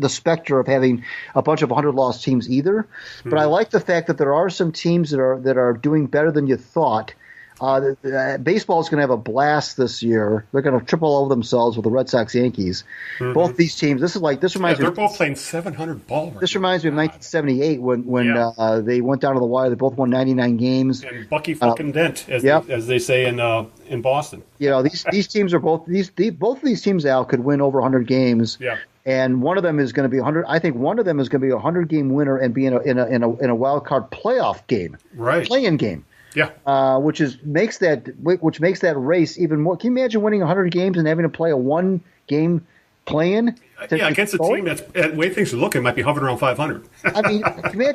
[SPEAKER 5] specter of having a bunch of 100-loss teams either. But I like the fact that there are some teams that are doing better than you thought. Baseball is going to have a blast this year. They're going to triple over themselves with the Red Sox, Yankees. Both these teams. This reminds me.
[SPEAKER 4] They're both playing 700 ball. Right
[SPEAKER 5] this reminds me of 1978 when they went down to the wire. They both won 99 games.
[SPEAKER 4] And Bucky fucking Dent, as they say in Boston.
[SPEAKER 5] These teams are both both of these teams, Al, could win over 100 games.
[SPEAKER 4] Yeah.
[SPEAKER 5] And one of them is going to be 100. I think one of them is going to be a 100-game winner and be in a wild card playoff game, play-in game.
[SPEAKER 4] Yeah,
[SPEAKER 5] which makes that race even more. Can you imagine winning 100 games and having to play a 1-game play-in?
[SPEAKER 4] Against a team that's the way things are looking might be hovering around 500.
[SPEAKER 5] I mean,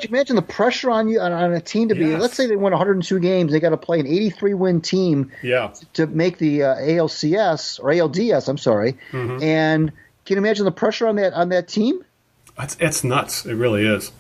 [SPEAKER 5] imagine the pressure on you on a team to be. Let's say they win 102 games, they got to play an 83-win team. To make the ALCS or ALDS. I'm sorry, and can you imagine the pressure on that team?
[SPEAKER 4] It's nuts. It really is.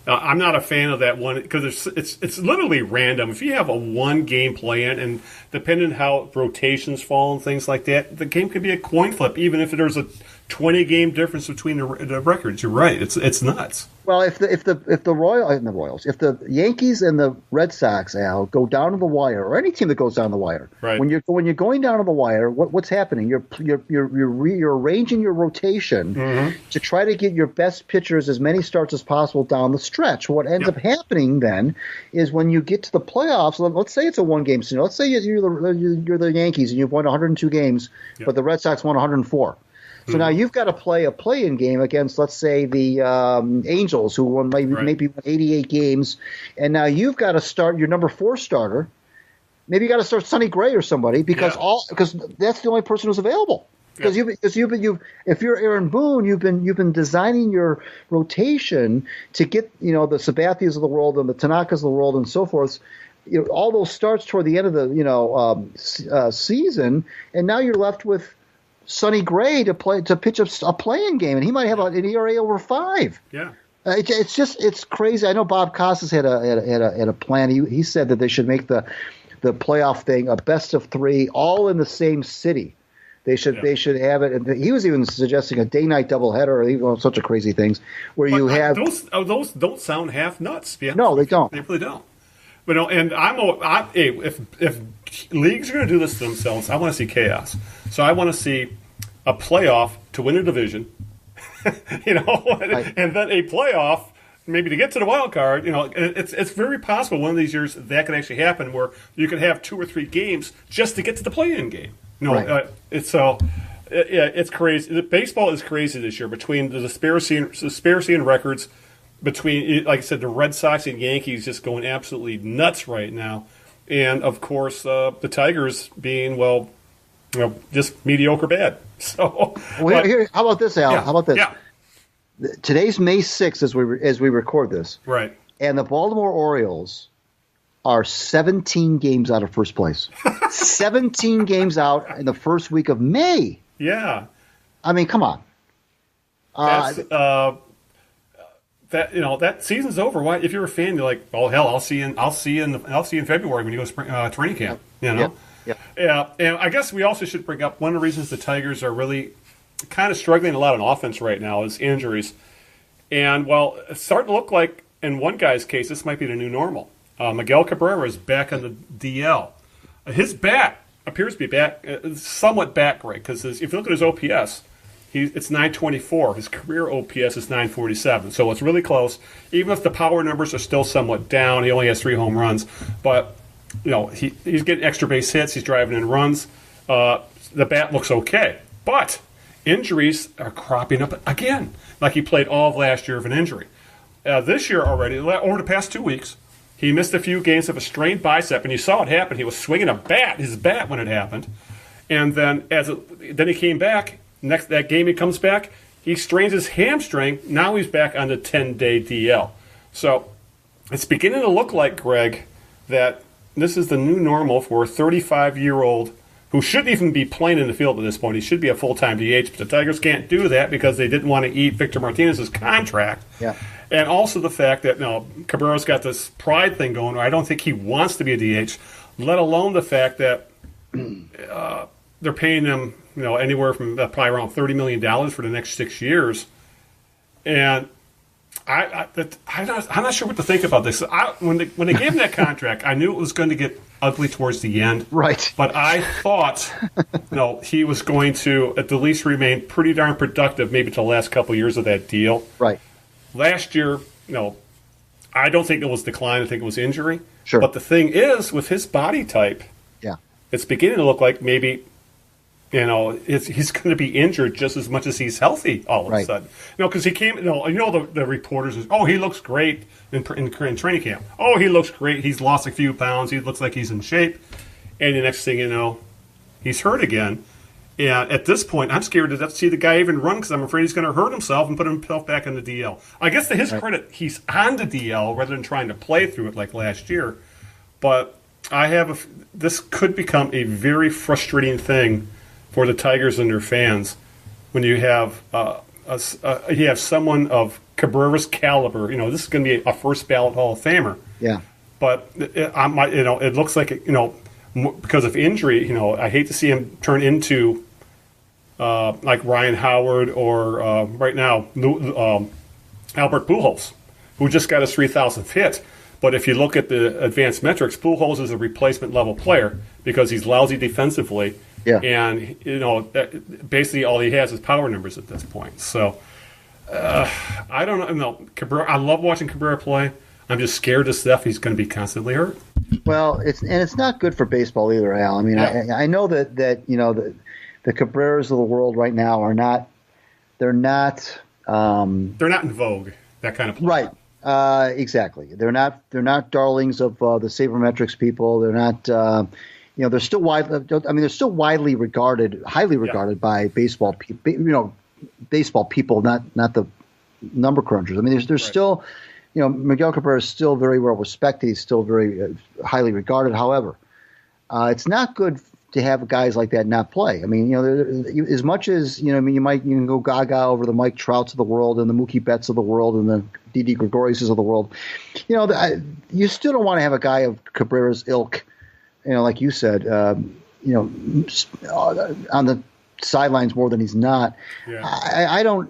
[SPEAKER 4] I'm not a fan of that one because it's literally random. If you have a 1-game play-in, and depending on how rotations fall and things like that, the game could be a coin flip, even if there's a 20-game difference between the records. You're right. It's nuts.
[SPEAKER 5] Well, if the Royals, if the Yankees and the Red Sox, Al, go down to the wire, or any team that goes down the wire, when you're going down to the wire, what's happening? You're arranging your rotation to try to get your best pitchers as many starts as possible down the stretch. What ends up happening then is when you get to the playoffs. Let's say it's a 1-game scenario. Let's say you're the Yankees and you've won 102 games, but the Red Sox won 104. So now you've got to play a play-in game against, let's say, the Angels, who won maybe 88 games, and now you've got to start your number 4 starter. Maybe you got to start Sonny Gray or somebody because that's the only person who's available. Because if you're Aaron Boone, you've been designing your rotation to get the Sabathias of the world and the Tanakas of the world and so forth. All those starts toward the end of the season, and now you're left with Sonny Gray to pitch a play-in game, and he might have an ERA over 5.
[SPEAKER 4] Yeah.
[SPEAKER 5] It's crazy. I know Bob Costas had a plan. He said that they should make the playoff thing a best of 3, all in the same city. They should have it. And he was even suggesting a day-night doubleheader, or even such a crazy things where you have
[SPEAKER 4] those don't sound half nuts.
[SPEAKER 5] No, they don't.
[SPEAKER 4] They really don't. But and if leagues are going to do this to themselves, I want to see chaos. So I want to see a playoff to win a division, and then a playoff maybe to get to the wild card. It's very possible one of these years that could actually happen, where you could have 2 or 3 games just to get to the play-in game. It's crazy. Baseball is crazy this year between the disparity in records, between, like I said, the Red Sox and Yankees just going absolutely nuts right now, and of course the Tigers being just mediocre bad. So,
[SPEAKER 5] here, how about this, Al?
[SPEAKER 4] Yeah,
[SPEAKER 5] how about this?
[SPEAKER 4] Yeah.
[SPEAKER 5] Today's May 6th as we record this,
[SPEAKER 4] right?
[SPEAKER 5] And the Baltimore Orioles are 17 games out of first place. 17 games out in the first week of May.
[SPEAKER 4] Yeah.
[SPEAKER 5] I mean, come on.
[SPEAKER 4] That season's over. Why? If you're a fan, you're like, oh hell, I'll see you in February when you go to training camp.
[SPEAKER 5] Yeah.
[SPEAKER 4] Yeah. And I guess we also should bring up one of the reasons the Tigers are really kind of struggling a lot on offense right now is injuries. And it's starting to look like, in one guy's case, this might be the new normal. Miguel Cabrera is back on the DL. His bat appears to be back, somewhat back right, because if you look at his OPS, it's 924. His career OPS is 947, so it's really close. Even if the power numbers are still somewhat down, he only has 3 home runs. But he's getting extra base hits. He's driving in runs. The bat looks okay, but injuries are cropping up again. Like he played all of last year of an injury. This year already, over the past 2 weeks, he missed a few games of a strained bicep, and you saw it happen. He was swinging his bat when it happened, and then then he came back. That game he comes back, he strains his hamstring. Now he's back on the 10-day DL. So it's beginning to look like, Greg, that this is the new normal for a 35-year-old who shouldn't even be playing in the field at this point. He should be a full-time DH, but the Tigers can't do that because they didn't want to eat Victor Martinez's contract.
[SPEAKER 5] Yeah.
[SPEAKER 4] And also the fact that Cabrera's got this pride thing going where I don't think he wants to be a DH, let alone the fact that they're paying him anywhere from probably around $30 million for the next 6 years. And I'm not sure what to think about this. When they gave him that contract, I knew it was going to get ugly towards the end.
[SPEAKER 5] Right.
[SPEAKER 4] But I thought he was going to at the least remain pretty darn productive maybe to the last couple of years of that deal.
[SPEAKER 5] Right.
[SPEAKER 4] Last year, I don't think it was decline. I think it was injury.
[SPEAKER 5] Sure.
[SPEAKER 4] But the thing is, with his body type, it's beginning to look like maybe, he's going to be injured just as much as he's healthy all of a sudden. Because he came, the reporters, he looks great in training camp. Oh, he looks great. He's lost a few pounds. He looks like he's in shape. And the next thing you know, he's hurt again. And at this point, I'm scared to see the guy even run because I'm afraid he's going to hurt himself and put himself back in the DL. I guess to his credit, he's on the DL rather than trying to play through it like last year. But this could become a very frustrating thing for the Tigers and their fans when you have someone of Cabrera's caliber. This is going to be a first ballot Hall of Famer.
[SPEAKER 5] Yeah.
[SPEAKER 4] But it looks like because of injury. I hate to see him turn into like Ryan Howard or right now Albert Pujols, who just got his 3,000th hit. But if you look at the advanced metrics, Pujols is a replacement level player because he's lousy defensively.
[SPEAKER 5] Yeah.
[SPEAKER 4] And, basically all he has is power numbers at this point. So, I don't know. No, Cabrera, I love watching Cabrera play. I'm just scared to death he's going to be constantly hurt.
[SPEAKER 5] Well, it's not good for baseball either, Al. I mean, I know that the Cabreras of the world right now are not. They're not in
[SPEAKER 4] vogue. That kind of play.
[SPEAKER 5] Right. Exactly. They're not darlings of the sabermetrics people. They're not. They're still they're still highly regarded by baseball people. Baseball people, not the number crunchers. I mean, there's still. Miguel Cabrera is still very well respected. He's still very highly regarded. However, it's not good to have guys like that not play. I mean, as much as you can go gaga over the Mike Trouts of the world and the Mookie Betts of the world and the Didi Gregoriuses of the world. You still don't want to have a guy of Cabrera's ilk, like you said, on the sidelines more than he's not. Yeah. I don't,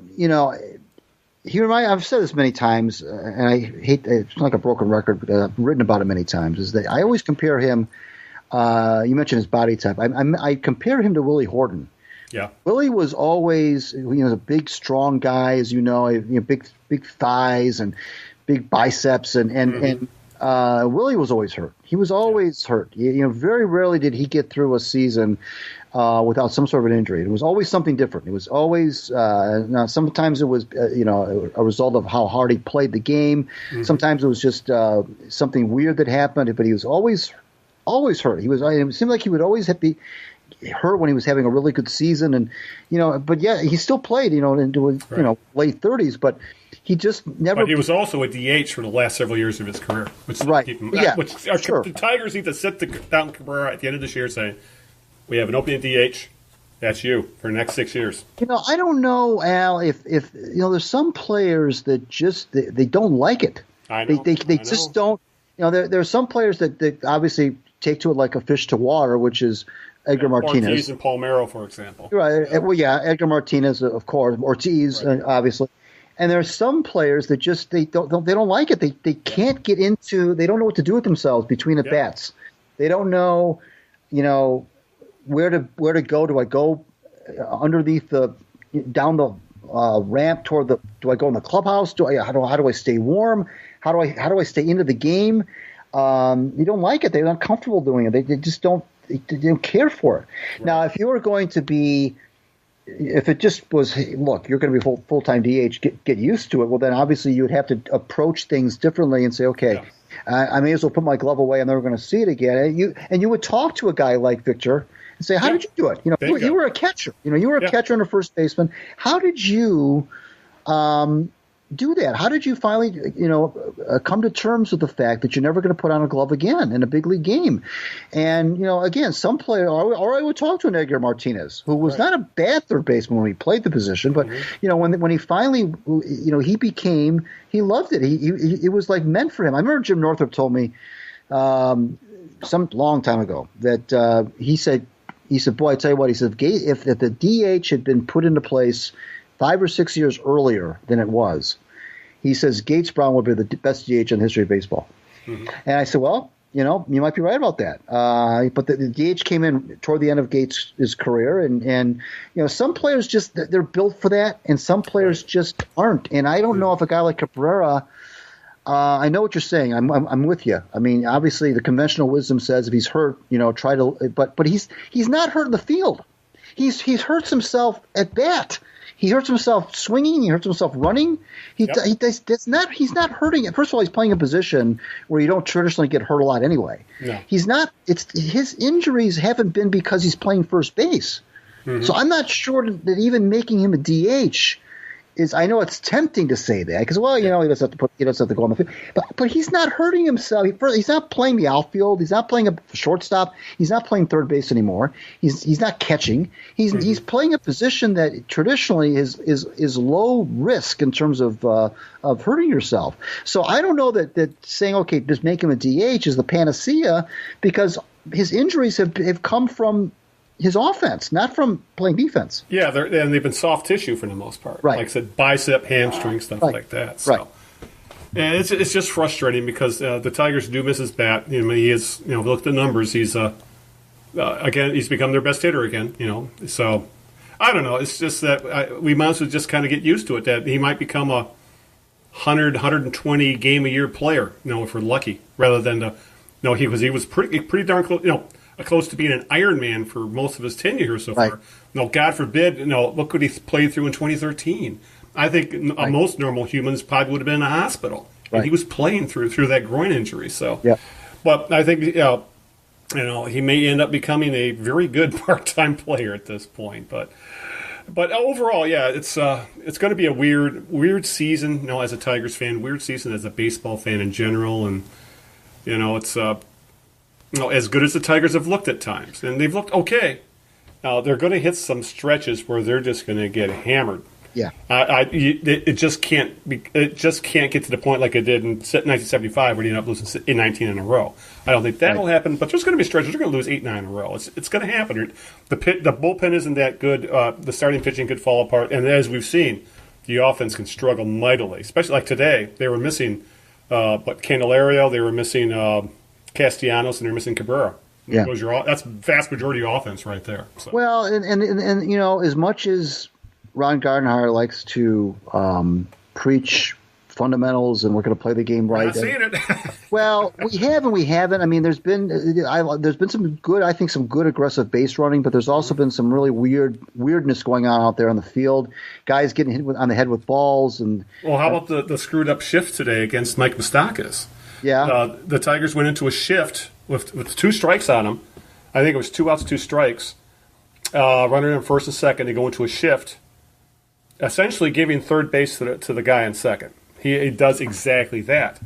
[SPEAKER 5] I've said this many times, and I hate it's like a broken record, but I've written about it many times. Is that I always compare him. You mentioned his body type. I compare him to Willie Horton. Yeah, Willie was always a big, strong guy, as big thighs and big biceps, and Willie was always hurt. He was always hurt. Very rarely did he get through a season without some sort of an injury. It was always something different. It was always now. Sometimes it was a result of how hard he played the game. Mm-hmm. Sometimes it was just something weird that happened. But he was always hurt. It seemed like he would always be hurt when he was having a really good season, and but yeah, he still played into his late 30s, but he just never.
[SPEAKER 4] But he was also a DH for the last several years of his career, which
[SPEAKER 5] sure.
[SPEAKER 4] The Tigers need to sit down Cabrera at the end of this year saying, "We have an opening DH. That's you for the next 6 years."
[SPEAKER 5] I don't know, Al, if there's some players that just they don't like it.
[SPEAKER 4] I know.
[SPEAKER 5] They just don't. There are some players that obviously take to it like a fish to water, which is Edgar Martinez.
[SPEAKER 4] Ortiz and Palmeiro, for example.
[SPEAKER 5] Right. Well, yeah, Edgar Martinez, of course. Ortiz, obviously. And there are some players that just they don't like it. They can't get into. They don't know what to do with themselves between the bats. They don't know, where to go. Do I go underneath down the ramp toward the? Do I go in the clubhouse? How do I stay warm? How do I stay into the game? You don't like it. They're not comfortable doing it. They just don't. They don't care for it. Right. Now, if you were going to be, if it just was, hey, look, you're going to be full-time DH, get used to it. Well, then obviously you would have to approach things differently and say, okay, I may as well put my glove away. I'm never going to see it again. And you would talk to a guy like Victor and say, how did you do it? You were a catcher. You were a catcher and a first baseman. How did you do that? How did you finally, come to terms with the fact that you're never going to put on a glove again in a big league game? And, again, some player, or I would talk to an Edgar Martinez, who was not a bad third baseman when he played the position, but, when he finally, he loved it. It was like meant for him. I remember Jim Northrup told me some long time ago that he said, boy, I tell you what, he said, if the DH had been put into place 5 or 6 years earlier than it was, he says Gates Brown would be the best DH in the history of baseball. Mm-hmm. And I said, well, you might be right about that. But the DH came in toward the end of Gates' career, and some players just they're built for that, and some players just aren't. And I don't know if a guy like Cabrera. I know what you're saying. I'm with you. I mean, obviously, the conventional wisdom says if he's hurt, try to. But he's not hurt in the field. He's hurts himself at bat. He hurts himself swinging. He hurts himself running. He's not hurting it. First of all, he's playing a position where you don't traditionally get hurt a lot anyway. No. He's not. His injuries haven't been because he's playing first base. Mm-hmm. So I'm not sure that even making him a DH is. I know it's tempting to say that because he doesn't have to go on the field. But he's not hurting himself. He's not playing the outfield. He's not playing a shortstop. He's not playing third base anymore. He's not catching. He's playing a position that traditionally is low risk in terms of hurting yourself. So I don't know that saying okay, just make him a DH is the panacea because his injuries have come from his offense, not from playing defense.
[SPEAKER 4] Yeah, and they've been soft tissue for the most part.
[SPEAKER 5] Right.
[SPEAKER 4] Like I said, bicep, hamstring, stuff like that. So.
[SPEAKER 5] Right.
[SPEAKER 4] And it's just frustrating because the Tigers do miss his bat. He is, look at the numbers. He's again, he's become their best hitter again. So I don't know. It's just that we might as well just kind of get used to it. That he might become a 120 game a year player. If we're lucky, rather than he was pretty darn close. Close to being an Iron Man for most of his tenure here so far. God forbid, look what he played through in 2013. I think most normal humans probably would have been in a hospital. Right. And he was playing through that groin injury. So, but I think he may end up becoming a very good part-time player at this point. But overall, it's going to be a weird season. As a Tigers fan, weird season as a baseball fan in general, and it's. as good as the Tigers have looked at times, and they've looked okay. They're going to hit some stretches where they're just going to get hammered.
[SPEAKER 5] Yeah,
[SPEAKER 4] it just can't be. It just can't get to the point like it did in 1975 when you ended up losing 19 in a row. I don't think that'll happen. But there's going to be stretches. They're going to lose 8-9 in a row. It's going to happen. The bullpen isn't that good. The starting pitching could fall apart, and as we've seen, the offense can struggle mightily. Especially like today, they were missing Candelario, they were missing Castellanos, and they're missing Cabrera.
[SPEAKER 5] Yeah,
[SPEAKER 4] that's vast majority of offense right there. So.
[SPEAKER 5] Well, and as much as Ron Gardenhire likes to preach fundamentals and we're going to play the game right.
[SPEAKER 4] I'm not seeing it.
[SPEAKER 5] Well, we have and we haven't. I mean, there's been some good, I think, some good aggressive base running, but there's also been some really weirdness going on out there on the field. Guys getting hit on the head with balls and.
[SPEAKER 4] Well, how about the screwed up shift today against Mike Moustakas?
[SPEAKER 5] Yeah,
[SPEAKER 4] the Tigers went into a shift with 2 strikes on them. I think it was 2 outs, 2 strikes. Runner in first and second, they go into a shift, essentially giving third base to the guy in second. He does exactly that.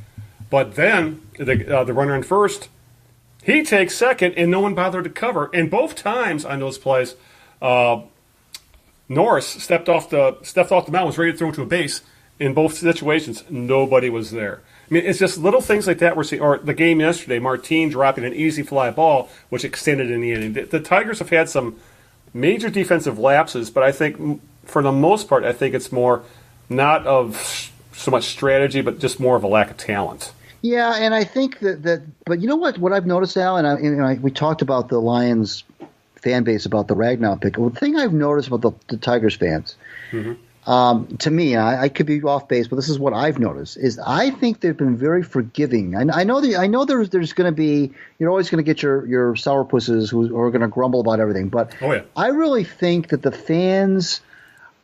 [SPEAKER 4] But then the runner in first, he takes second, and no one bothered to cover. And both times on those plays, Norris stepped off the mound, was ready to throw to a base. In both situations, nobody was there. I mean, it's just little things like that we're seeing. Or the game yesterday, Martin dropping an easy fly ball, which extended in the inning. The Tigers have had some major defensive lapses, but I think for the most part, I think it's more not of so much strategy, but just more of a lack of talent.
[SPEAKER 5] Yeah, and I think that but you know what I've noticed, Al, and we talked about the Lions fan base, about the Ragnow pick. The thing I've noticed about the Tigers fans, to me, I could be off base, but this is what I've noticed, is I think they've been very forgiving. I know there's going to be, you're always going to get your sourpusses who are going to grumble about everything, but I really think that the fans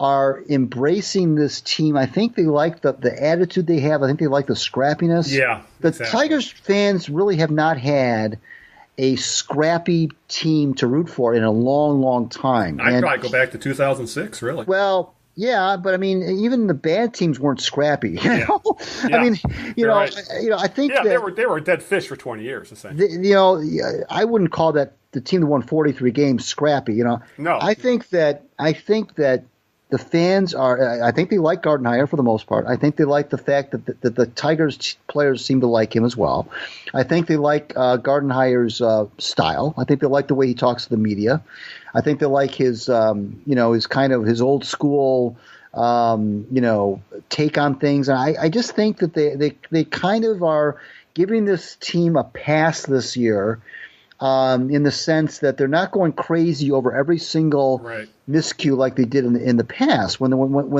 [SPEAKER 5] are embracing this team. I think they like the attitude they have. I think they like the scrappiness.
[SPEAKER 4] Yeah,
[SPEAKER 5] the Tigers fans really have not had a scrappy team to root for in a long, long time.
[SPEAKER 4] I'd probably go back to 2006, really.
[SPEAKER 5] Well, yeah, but I mean, even the bad teams weren't scrappy. You know?
[SPEAKER 4] Yeah.
[SPEAKER 5] I mean,
[SPEAKER 4] right.
[SPEAKER 5] I think
[SPEAKER 4] they were a dead fish for 20 years. Essentially,
[SPEAKER 5] I wouldn't call that the team that won 43 games scrappy. No, I think that the fans are. I think they like Gardenhire for the most part. I think they like the fact that the Tigers players seem to like him as well. I think they like Gardenhire's style. I think they like the way he talks to the media. I think they like his, his kind of his old school, take on things. And I just think that they kind of are giving this team a pass this year. In the sense that they're not going crazy over every single miscue like they did in the past when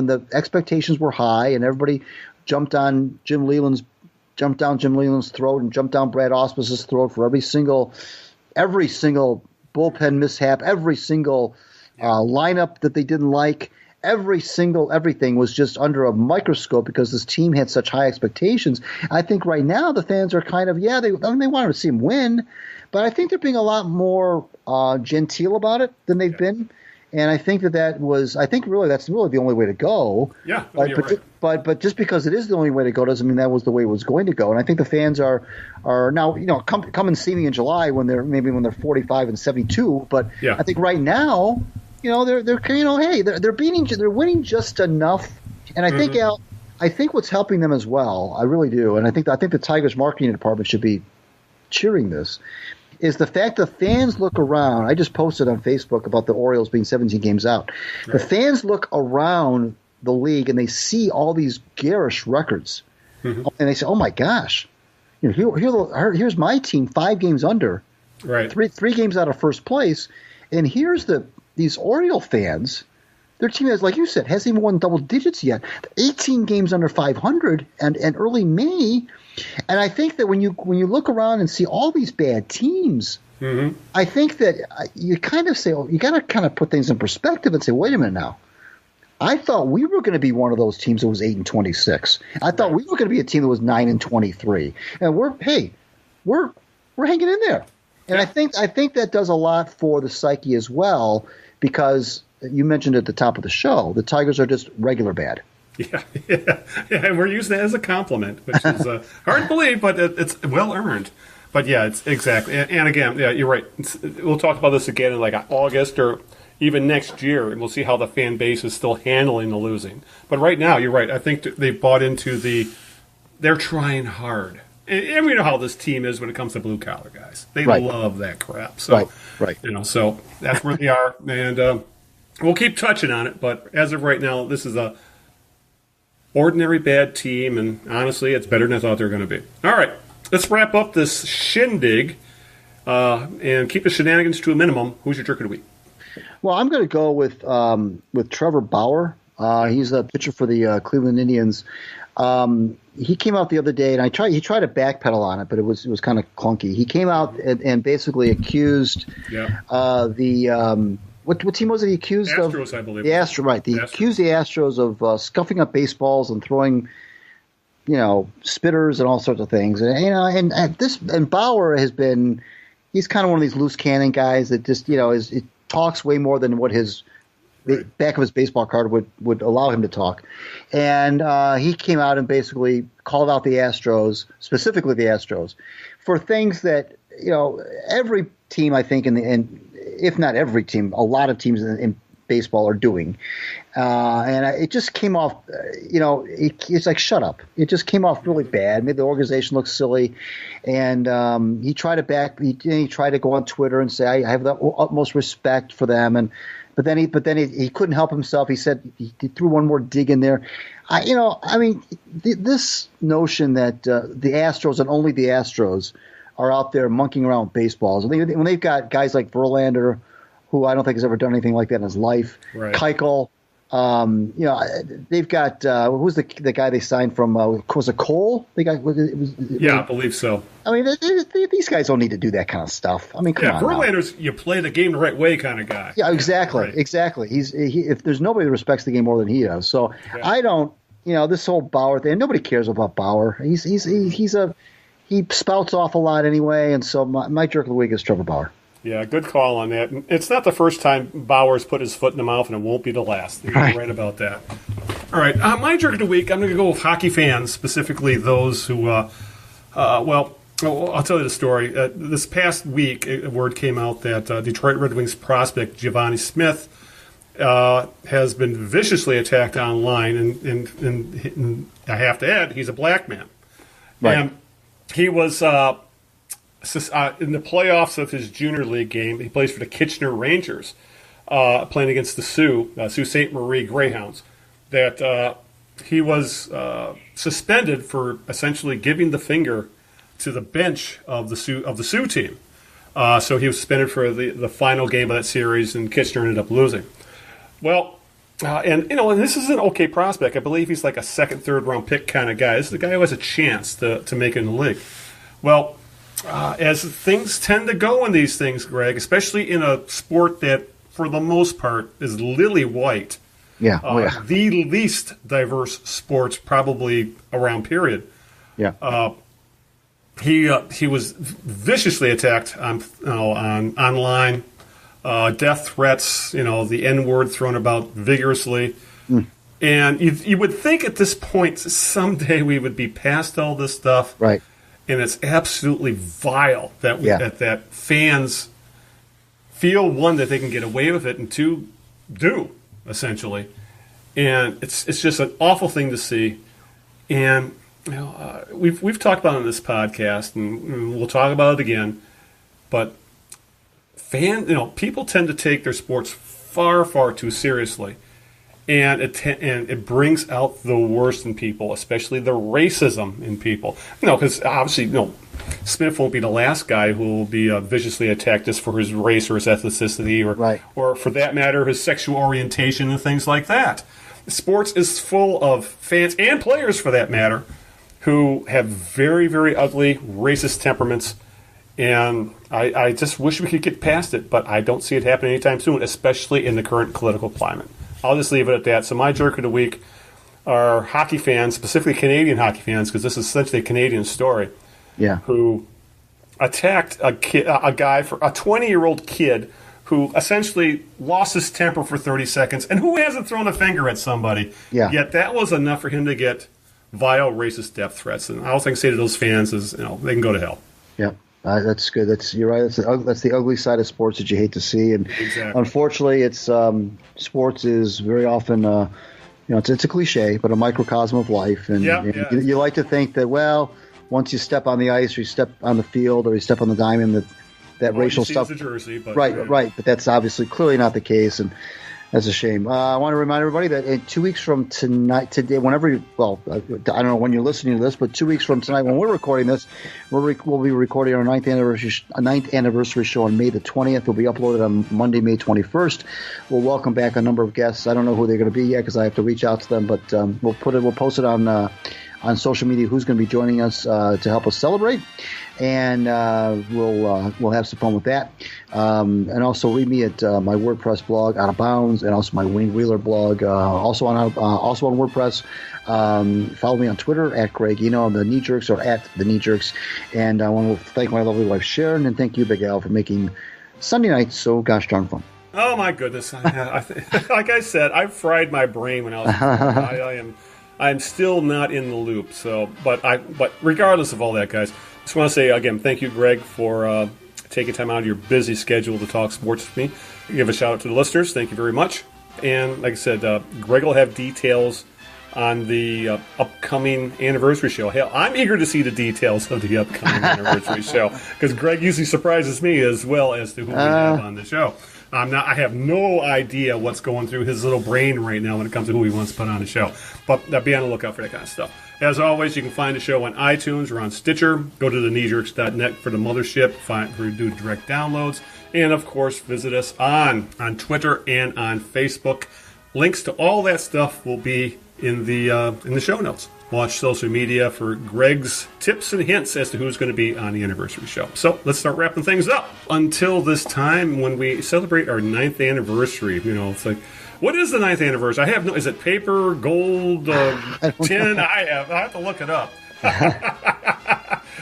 [SPEAKER 5] the expectations were high and everybody jumped down Jim Leland's throat and jumped down Brad Auspus's throat for every single bullpen mishap, every single lineup that they didn't like. Everything was just under a microscope because this team had such high expectations. I think right now the fans are kind of they wanted to see him win, but I think they're being a lot more genteel about it than they've been, and I think that's really the only way to go.
[SPEAKER 4] Yeah,
[SPEAKER 5] but just because it is the only way to go doesn't mean that was the way it was going to go. And I think the fans are now come and see me in July when they're 45 and 72. But I think right now. They're winning just enough, and I think Al, I think what's helping them as well, I really do, and I think the Tigers marketing department should be cheering this, is the fact that fans look around. I just posted on Facebook about the Orioles being 17 games out. Right. The fans look around the league and they see all these garish records, and they say, "Oh my gosh, here's my team 5 games under,
[SPEAKER 4] right?
[SPEAKER 5] Three games out of first place, and here's these Oriole fans, their team has, like you said, hasn't even won double digits yet. 18 games under 500 and early May. And I think that when you look around and see all these bad teams, I think that you kind of say, you got to kind of put things in perspective and say, wait a minute now. I thought we were going to be one of those teams that was 8-26. I thought we were going to be a team that was 9-23. And we're hanging in there. And I think that does a lot for the psyche as well, because you mentioned at the top of the show, the Tigers are just regular bad.
[SPEAKER 4] Yeah, and we're using that as a compliment, which is hard to believe, but it's well earned. But yeah, it's exactly. And again, yeah, you're right. We'll talk about this again in like August or even next year, and we'll see how the fan base is still handling the losing. But right now, you're right. I think they've bought into they're trying hard. And we know how this team is when it comes to blue collar guys. They love that crap. So,
[SPEAKER 5] right.
[SPEAKER 4] So that's where they are, and we'll keep touching on it. But as of right now, this is a ordinary bad team, and honestly, it's better than I thought they were going to be. All right. Let's wrap up this shindig and keep the shenanigans to a minimum. Who's your jerk of the week?
[SPEAKER 5] Well, I'm going to go with Trevor Bauer. He's a pitcher for the Cleveland Indians. He came out the other day, and he tried to backpedal on it, but it was kind of clunky. He came out and basically accused what team was it he accused of?
[SPEAKER 4] Astros, I believe.
[SPEAKER 5] The Astros, right. He accused the Astros of scuffing up baseballs and throwing spitters and all sorts of things. And Bauer he's kind of one of these loose cannon guys that just, it talks way more than what the back of his baseball card would allow him to talk. And he came out and basically called out the Astros, specifically the Astros, for things that, every team, I think, if not every team, a lot of teams in baseball are doing. And it just came off, it's like, shut up. It just came off really bad. Made the organization look silly. And he tried to go on Twitter and say, I have the utmost respect for them. But then he couldn't help himself. He said he threw one more dig in there. This notion that the Astros and only the Astros are out there monkeying around with baseballs. When they've got guys like Verlander, who I don't think has ever done anything like that in his life, right. Keuchel, they've got who's the guy they signed from? Was it Cole? I
[SPEAKER 4] believe so.
[SPEAKER 5] These guys don't need to do that kind of stuff. Come on.
[SPEAKER 4] Verlander's you play the game the right way kind of guy.
[SPEAKER 5] Yeah, exactly, right. Exactly. If there's nobody that respects the game more than he does, so I don't. This whole Bauer thing. Nobody cares about Bauer. He spouts off a lot anyway, and so my jerk of the week is Trevor Bauer.
[SPEAKER 4] Yeah, good call on that. It's not the first time Bauer's put his foot in the mouth, and it won't be the last. You're right about that. All right, my jerk of the week, I'm going to go with hockey fans, specifically those who, I'll tell you the story. This past week, word came out that Detroit Red Wings prospect Giovanni Smith has been viciously attacked online, and I have to add, he's a black man. Right. And he was in the playoffs of his junior league game. He plays for the Kitchener Rangers, playing against the Sault Ste. Marie Greyhounds. That he was suspended for essentially giving the finger to the bench of the Sioux team. So he was suspended for the final game of that series, and Kitchener ended up losing. Well, and this is an okay prospect. I believe he's like a second, third round pick kind of guy. This is the guy who has a chance to make it in the league. Well, as things tend to go in these things, Greg, especially in a sport that, for the most part, is lily white.
[SPEAKER 5] Yeah.
[SPEAKER 4] The least diverse sports probably around, period.
[SPEAKER 5] Yeah.
[SPEAKER 4] He was viciously attacked on online. Death threats, the N-word thrown about vigorously. And you would think at this point someday we would be past all this stuff.
[SPEAKER 5] Right.
[SPEAKER 4] And it's absolutely vile that fans feel, one, that they can get away with it, and two, do, essentially. And it's just an awful thing to see. And we've talked about it on this podcast, and we'll talk about it again. But people tend to take their sports far, far too seriously, and it brings out the worst in people, especially the racism in people. Because obviously, Smith won't be the last guy who will be viciously attacked just for his race or his ethnicity, or for that matter, his sexual orientation and things like that. Sports is full of fans and players, for that matter, who have very, very ugly racist temperaments. And I just wish we could get past it, but I don't see it happening anytime soon, especially in the current political climate. I'll just leave it at that. So my jerk of the week are hockey fans, specifically Canadian hockey fans, because this is essentially a Canadian story, who attacked a 20-year-old kid who essentially lost his temper for 30 seconds, and who hasn't thrown a finger at somebody. Yeah. Yet that was enough for him to get vile racist death threats. And all I can say to those fans is, they can go to hell.
[SPEAKER 5] Yeah. That's good. You're right. That's the ugly side of sports that you hate to see, and unfortunately, it's sports is very often, it's a cliche, but a microcosm of life, and you like to think that once you step on the ice, or you step on the field, or you step on the diamond, that racial stuff.
[SPEAKER 4] The jersey, but
[SPEAKER 5] right. But that's obviously clearly not the case, and that's a shame. I want to remind everybody that in 2 weeks from today, I don't know when you're listening to this, but 2 weeks from tonight, when we're recording this, we'll be recording our ninth anniversary show on May the 20th. It'll be uploaded on Monday, May 21st. We'll welcome back a number of guests. I don't know who they're going to be yet because I have to reach out to them, but we'll post it on social media who's going to be joining us to help us celebrate, and we'll have some fun with that. And also read me at my WordPress blog, Out of Bounds, and also my Wayne Wheeler blog, also on WordPress. Follow me on Twitter at Greg Eno on the Knee Jerks, or at the Knee Jerks. And I want to thank my lovely wife Sharon, and thank you, Big Al, for making Sunday night so gosh darn fun.
[SPEAKER 4] Oh my goodness! Like I said, I fried my brain when I was. I'm still not in the loop. So, but regardless of all that, guys, just want to say again, thank you, Greg, for taking time out of your busy schedule to talk sports with me. Give a shout out to the listeners. Thank you very much. And like I said, Greg will have details on the upcoming anniversary show. Hell, I'm eager to see the details of the upcoming anniversary show, because Greg usually surprises me as well as to who we have on the show. I have no idea what's going through his little brain right now when it comes to who he wants to put on the show. But be on the lookout for that kind of stuff. As always, you can find the show on iTunes or on Stitcher. Go to thekneejerks.net for the mothership, do direct downloads. And, of course, visit us on Twitter and on Facebook. Links to all that stuff will be in the show notes. Watch social media for Greg's tips and hints as to who's going to be on the anniversary show. So let's start wrapping things up. Until this time, when we celebrate our 9th anniversary, it's like, what is the 9th anniversary? Is it paper, gold, tin? I have to look it up.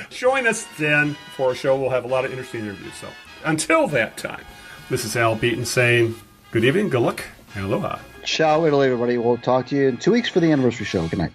[SPEAKER 4] Join us then for a show. We'll have a lot of interesting interviews. So until that time, this is Al Beaton saying good evening, good luck, and aloha.
[SPEAKER 5] Ciao, Italy, everybody. We'll talk to you in 2 weeks for the anniversary show. Good night.